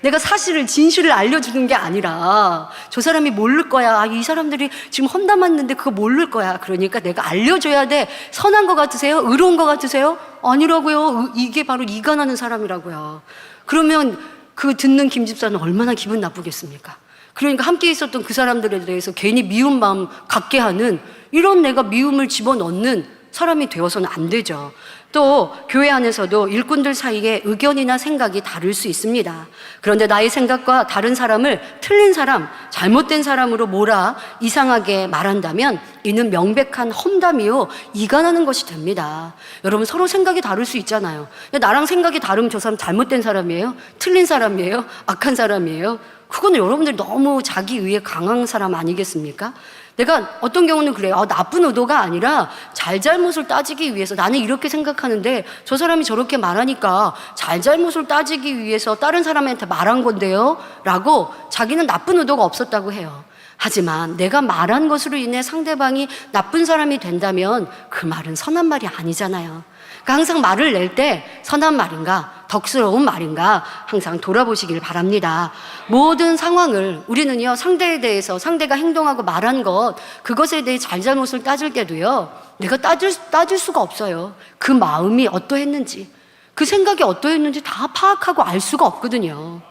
[SPEAKER 1] 내가 사실을, 진실을 알려주는 게 아니라 저 사람이 모를 거야. 이 사람들이 지금 험담했는데 그거 모를 거야. 그러니까 내가 알려줘야 돼. 선한 것 같으세요? 의로운 것 같으세요? 아니라고요. 이게 바로 이간하는 사람이라고요. 그러면 그 듣는 김 집사는 얼마나 기분 나쁘겠습니까? 그러니까 함께 있었던 그 사람들에 대해서 괜히 미운 마음 갖게 하는, 이런 내가 미움을 집어넣는 사람이 되어서는 안 되죠. 또 교회 안에서도 일꾼들 사이에 의견이나 생각이 다를 수 있습니다. 그런데 나의 생각과 다른 사람을 틀린 사람, 잘못된 사람으로 몰아 이상하게 말한다면 이는 명백한 험담이요 이간하는 것이 됩니다. 여러분, 서로 생각이 다를 수 있잖아요. 나랑 생각이 다르면 저 사람 잘못된 사람이에요? 틀린 사람이에요? 악한 사람이에요? 그거는 여러분들이 너무 자기 의에 강한 사람 아니겠습니까? 내가 어떤 경우는 그래요. 나쁜 의도가 아니라 잘잘못을 따지기 위해서, 나는 이렇게 생각하는데 저 사람이 저렇게 말하니까 잘잘못을 따지기 위해서 다른 사람한테 말한 건데요 라고 자기는 나쁜 의도가 없었다고 해요. 하지만 내가 말한 것으로 인해 상대방이 나쁜 사람이 된다면 그 말은 선한 말이 아니잖아요. 그러니까 항상 말을 낼 때 선한 말인가, 덕스러운 말인가 항상 돌아보시길 바랍니다. 모든 상황을 우리는요, 상대에 대해서, 상대가 행동하고 말한 것, 그것에 대해 잘잘못을 따질 때도요, 내가 따질 수가 없어요. 그 마음이 어떠했는지, 그 생각이 어떠했는지 다 파악하고 알 수가 없거든요.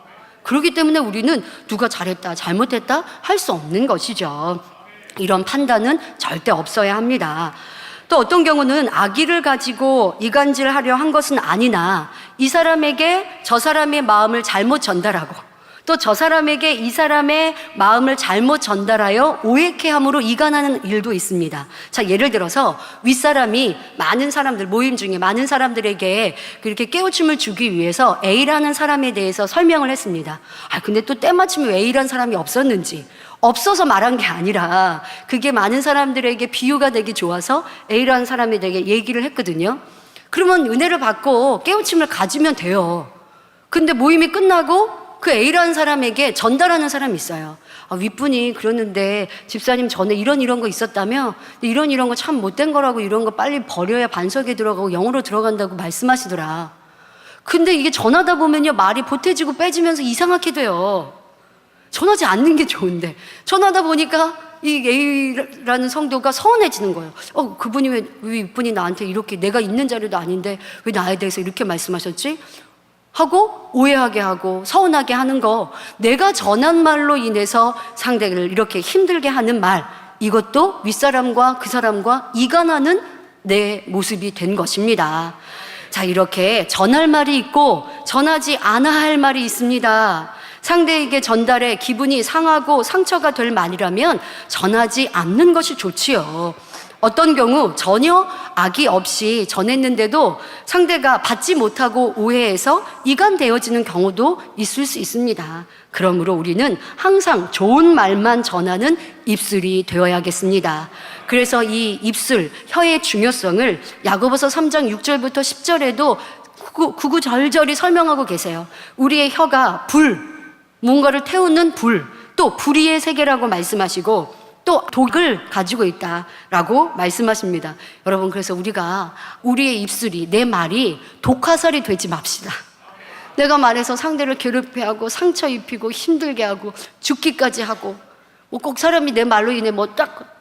[SPEAKER 1] 그렇기 때문에 우리는 누가 잘했다, 잘못했다 할 수 없는 것이죠. 이런 판단은 절대 없어야 합니다. 또 어떤 경우는 악의를 가지고 이간질하려 한 것은 아니나 이 사람에게 저 사람의 마음을 잘못 전달하고 또 저 사람에게 이 사람의 마음을 잘못 전달하여 오해케 함으로 이간하는 일도 있습니다. 자, 예를 들어서 윗사람이 많은 사람들, 모임 중에 많은 사람들에게 그렇게 깨우침을 주기 위해서 A라는 사람에 대해서 설명을 했습니다. 근데 또 때마침 왜 A라는 사람이 없어서 말한 게 아니라 그게 많은 사람들에게 비유가 되기 좋아서 A라는 사람에 대해 얘기를 했거든요. 그러면 은혜를 받고 깨우침을 가지면 돼요. 근데 모임이 끝나고 그 A라는 사람에게 전달하는 사람이 있어요. 윗분이 그러는데 집사님 전에 이런 거 있었다며, 이런 거 참 못된 거라고, 이런 거 빨리 버려야 반석에 들어가고 영으로 들어간다고 말씀하시더라. 근데 이게 전하다 보면요, 말이 보태지고 빼지면서 이상하게 돼요. 전하지 않는 게 좋은데 전하다 보니까 이 A라는 성도가 서운해지는 거예요. 그분이 왜 윗분이 나한테 이렇게, 내가 있는 자리도 아닌데 왜 나에 대해서 이렇게 말씀하셨지? 하고 오해하게 하고 서운하게 하는 거, 내가 전한 말로 인해서 상대를 이렇게 힘들게 하는 말, 이것도 윗사람과 그 사람과 이간하는 내 모습이 된 것입니다. 자, 이렇게 전할 말이 있고 전하지 않아야 할 말이 있습니다. 상대에게 전달해 기분이 상하고 상처가 될 말이라면 전하지 않는 것이 좋지요. 어떤 경우 전혀 악의 없이 전했는데도 상대가 받지 못하고 오해해서 이간되어지는 경우도 있을 수 있습니다. 그러므로 우리는 항상 좋은 말만 전하는 입술이 되어야겠습니다. 그래서 이 입술, 혀의 중요성을 야고보서 3장 6절부터 10절에도 구구절절히 설명하고 계세요. 우리의 혀가 뭔가를 태우는 또 불의의 세계라고 말씀하시고 또 독을 가지고 있다라고 말씀하십니다. 여러분, 그래서 우리가 우리의 입술이, 내 말이 독화살이 되지 맙시다. 내가 말해서 상대를 괴롭게 하고 상처 입히고 힘들게 하고 죽기까지 하고, 꼭 사람이 내 말로 인해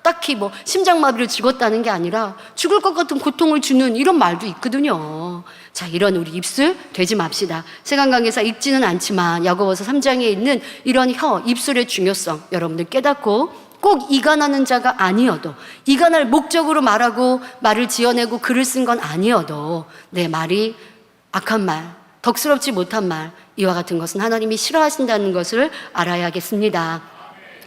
[SPEAKER 1] 딱히 심장마비를 죽었다는 게 아니라 죽을 것 같은 고통을 주는 이런 말도 있거든요. 자, 이런 우리 입술 되지 맙시다. 세간강에서 읽지는 않지만 야고보서 3장에 있는 이런 입술의 중요성 여러분들 깨닫고, 꼭 이간하는 자가 아니어도, 이간할 목적으로 말하고 말을 지어내고 글을 쓴 건 아니어도 내 말이 악한 말, 덕스럽지 못한 말, 이와 같은 것은 하나님이 싫어하신다는 것을 알아야겠습니다.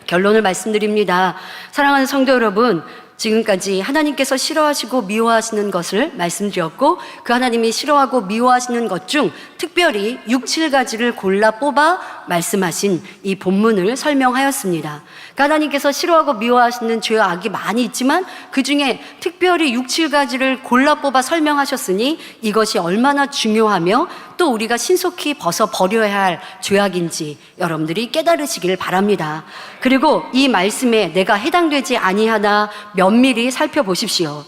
[SPEAKER 1] 결론을 말씀드립니다. 사랑하는 성도 여러분, 지금까지 하나님께서 싫어하시고 미워하시는 것을 말씀드렸고, 그 하나님이 싫어하고 미워하시는 것 중 특별히 6, 7가지를 골라 뽑아 말씀하신 이 본문을 설명하였습니다. 그러니까 하나님께서 싫어하고 미워하시는 죄와 악이 많이 있지만 그 중에 특별히 6, 7가지를 골라 뽑아 설명하셨으니 이것이 얼마나 중요하며 또 우리가 신속히 버려야 할 죄악인지 여러분들이 깨달으시길 바랍니다. 그리고 이 말씀에 내가 해당되지 아니하나 면밀히 살펴보십시오.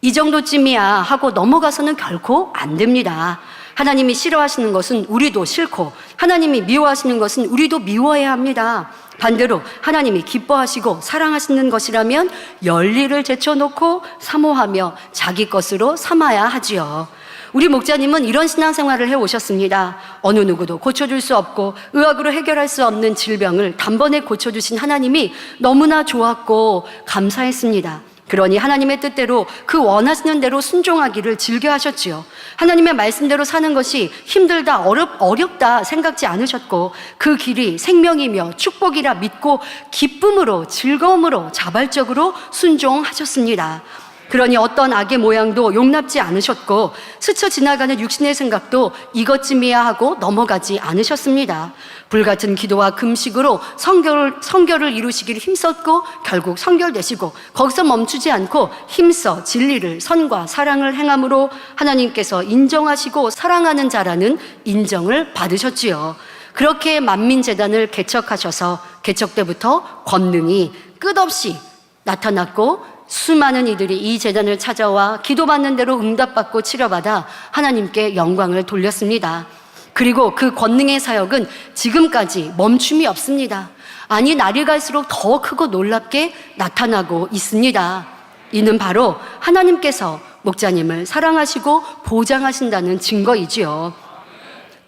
[SPEAKER 1] 이 정도쯤이야 하고 넘어가서는 결코 안 됩니다. 하나님이 싫어하시는 것은 우리도 싫고 하나님이 미워하시는 것은 우리도 미워해야 합니다. 반대로 하나님이 기뻐하시고 사랑하시는 것이라면 열리를 제쳐놓고 사모하며 자기 것으로 삼아야 하지요. 우리 목자님은 이런 신앙생활을 해오셨습니다. 어느 누구도 고쳐줄 수 없고 의학으로 해결할 수 없는 질병을 단번에 고쳐주신 하나님이 너무나 좋았고 감사했습니다. 그러니 하나님의 뜻대로 그 원하시는 대로 순종하기를 즐겨하셨지요. 하나님의 말씀대로 사는 것이 힘들다, 어렵다 생각지 않으셨고 그 길이 생명이며 축복이라 믿고 기쁨으로, 즐거움으로, 자발적으로 순종하셨습니다. 그러니 어떤 악의 모양도 용납지 않으셨고 스쳐 지나가는 육신의 생각도 이것쯤이야 하고 넘어가지 않으셨습니다. 불같은 기도와 금식으로 성결을 이루시기를 힘썼고 결국 성결되시고 거기서 멈추지 않고 힘써 진리를, 선과 사랑을 행함으로 하나님께서 인정하시고 사랑하는 자라는 인정을 받으셨지요. 그렇게 만민재단을 개척하셔서 개척 때부터 권능이 끝없이 나타났고 수많은 이들이 이 재단을 찾아와 기도받는 대로 응답받고 치료받아 하나님께 영광을 돌렸습니다. 그리고 그 권능의 사역은 지금까지 멈춤이 없습니다. 아니, 날이 갈수록 더 크고 놀랍게 나타나고 있습니다. 이는 바로 하나님께서 목자님을 사랑하시고 보장하신다는 증거이지요.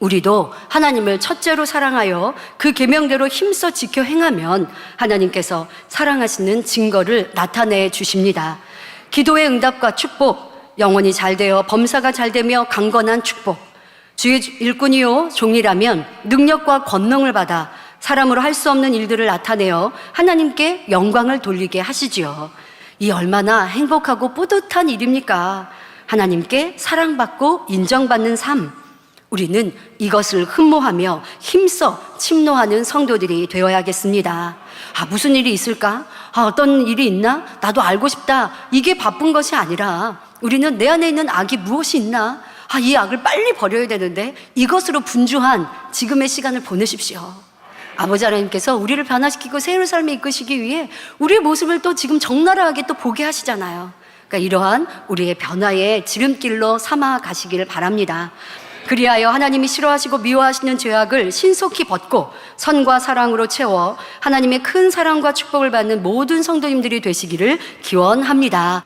[SPEAKER 1] 우리도 하나님을 첫째로 사랑하여 그 계명대로 힘써 지켜 행하면 하나님께서 사랑하시는 증거를 나타내 주십니다. 기도의 응답과 축복, 영혼이 잘되어 범사가 잘되며 강건한 축복, 주의 일꾼이요 종이라면 능력과 권능을 받아 사람으로 할 수 없는 일들을 나타내어 하나님께 영광을 돌리게 하시지요. 이 얼마나 행복하고 뿌듯한 일입니까? 하나님께 사랑받고 인정받는 삶, 우리는 이것을 흠모하며 힘써 침노하는 성도들이 되어야겠습니다. 무슨 일이 있을까? 어떤 일이 있나? 나도 알고 싶다. 이게 바쁜 것이 아니라 우리는 내 안에 있는 악이 무엇이 있나? 이 악을 빨리 버려야 되는데 이것으로 분주한 지금의 시간을 보내십시오. 아버지 하나님께서 우리를 변화시키고 새로운 삶에 이끄시기 위해 우리의 모습을 또 지금 적나라하게 또 보게 하시잖아요. 그러니까 이러한 우리의 변화의 지름길로 삼아 가시기를 바랍니다. 그리하여 하나님이 싫어하시고 미워하시는 죄악을 신속히 벗고 선과 사랑으로 채워 하나님의 큰 사랑과 축복을 받는 모든 성도님들이 되시기를 기원합니다.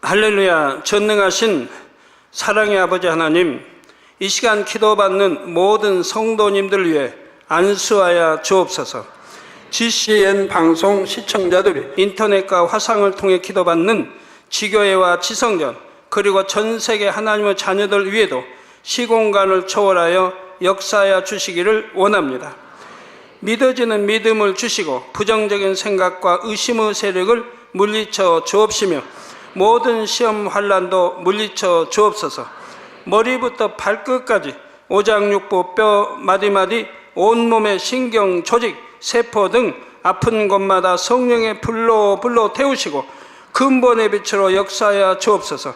[SPEAKER 2] 할렐루야. 전능하신 사랑의 아버지 하나님, 이 시간 기도받는 모든 성도님들 위해 안수하여 주옵소서. GCN 방송 시청자들이 인터넷과 화상을 통해 기도받는 지교회와 지성전, 그리고 전 세계 하나님의 자녀들 위에도 시공간을 초월하여 역사하여 주시기를 원합니다. 믿어지는 믿음을 주시고 부정적인 생각과 의심의 세력을 물리쳐 주옵시며 모든 시험 환난도 물리쳐 주옵소서. 머리부터 발끝까지 오장육부 뼈 마디마디 온몸의 신경 조직 세포 등 아픈 곳마다 성령의 불로 태우시고 근본의 빛으로 역사하여 주옵소서.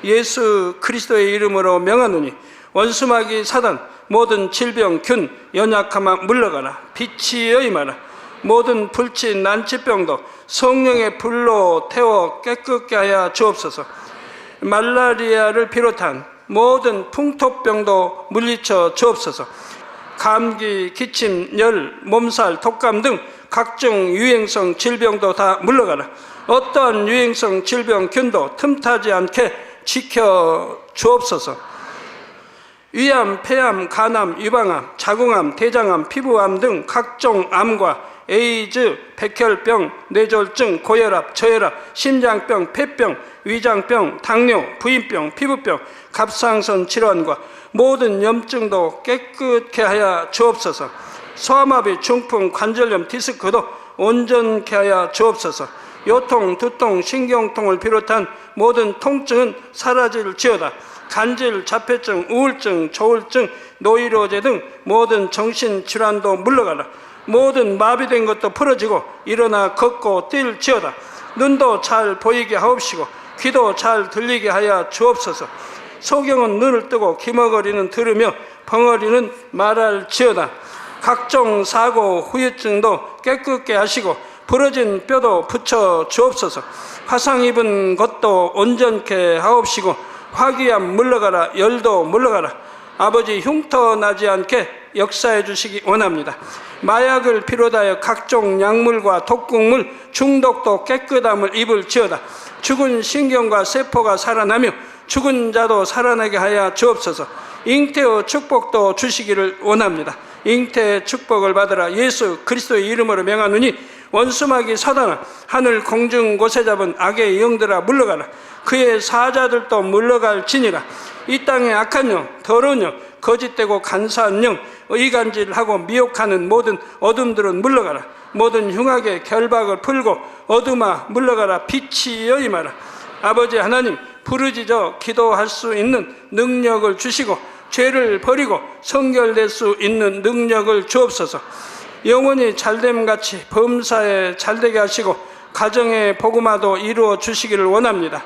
[SPEAKER 2] 예수 그리스도의 이름으로 명하노니 원수마귀 사단 모든 질병 균 연약함아 물러가라. 빛이 임하라. 모든 불치 난치병도 성령의 불로 태워 깨끗게 하여 주옵소서. 말라리아를 비롯한 모든 풍토병도 물리쳐 주옵소서. 감기, 기침, 열, 몸살, 독감 등 각종 유행성 질병도 다 물러가라. 어떠한 유행성 질병 균도 틈타지 않게 지켜 주옵소서. 위암, 폐암, 간암, 유방암, 자궁암, 대장암, 피부암 등 각종 암과 에이즈, 백혈병, 뇌졸중, 고혈압, 저혈압, 심장병, 폐병, 위장병, 당뇨, 부인병, 피부병, 갑상선 질환과 모든 염증도 깨끗게 하여 주옵소서. 소아마비, 중풍, 관절염, 디스크도 온전케 하여 주옵소서. 요통, 두통, 신경통을 비롯한 모든 통증은 사라질지어다. 간질, 자폐증, 우울증, 조울증, 노이로제 등 모든 정신질환도 물러가라. 모든 마비된 것도 풀어지고 일어나 걷고 뛸지어다. 눈도 잘 보이게 하옵시고 귀도 잘 들리게 하여 주옵소서. 소경은 눈을 뜨고 기머거리는 들으며 벙어리는 말할지어다. 각종 사고 후유증도 깨끗게 하시고 부러진 뼈도 붙여 주옵소서. 화상 입은 것도 온전케 하옵시고 화기암 물러가라. 열도 물러가라. 아버지 흉터 나지 않게 역사해 주시기 원합니다. 마약을 비롯하여 각종 약물과 독극물 중독도 깨끗함을 입을지어다. 죽은 신경과 세포가 살아나며 죽은 자도 살아나게 하여 주옵소서. 잉태의 축복도 주시기를 원합니다. 잉태의 축복을 받으라. 예수 그리스도의 이름으로 명하노니 원수마귀 사단아, 하늘 공중 곳에 잡은 악의 영들아 물러가라. 그의 사자들도 물러갈지니라. 이 땅의 악한 영, 더러운 영, 거짓되고 간사한 영, 의간질하고 미혹하는 모든 어둠들은 물러가라. 모든 흉악의 결박을 풀고 어둠아 물러가라. 빛이여 임하라. 아버지 하나님, 부르짖어 기도할 수 있는 능력을 주시고 죄를 버리고 성결될 수 있는 능력을 주옵소서. 영원히 잘됨같이 범사에 잘되게 하시고 가정의 복음화도 이루어 주시기를 원합니다.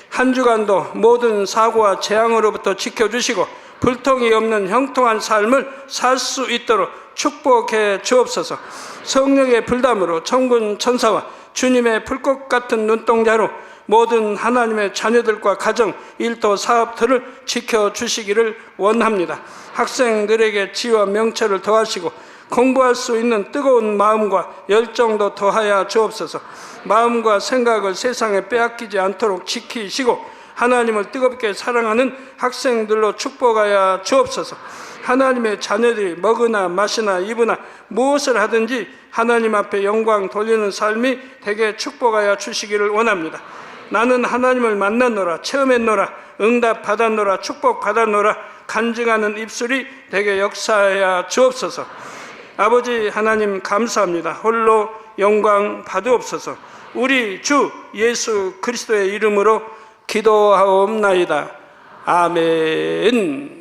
[SPEAKER 2] 한 주간도 모든 사고와 재앙으로부터 지켜주시고 불통이 없는 형통한 삶을 살 수 있도록 축복해 주옵소서. 성령의 불담으로 천군 천사와 주님의 불꽃 같은 눈동자로 모든 하나님의 자녀들과 가정, 일도, 사업들을 지켜주시기를 원합니다. 학생들에게 지혜와 명철을 더하시고 공부할 수 있는 뜨거운 마음과 열정도 더하여 주옵소서. 마음과 생각을 세상에 빼앗기지 않도록 지키시고 하나님을 뜨겁게 사랑하는 학생들로 축복하여 주옵소서. 하나님의 자녀들이 먹으나 마시나 입으나 무엇을 하든지 하나님 앞에 영광 돌리는 삶이 되게 축복하여 주시기를 원합니다. 나는 하나님을 만났노라, 체험했노라, 응답 받았노라, 축복 받았노라 간증하는 입술이 되게 역사하여 주옵소서. 아버지 하나님 감사합니다. 홀로 영광 받으옵소서. 우리 주 예수 그리스도의 이름으로 기도하옵나이다. 아멘.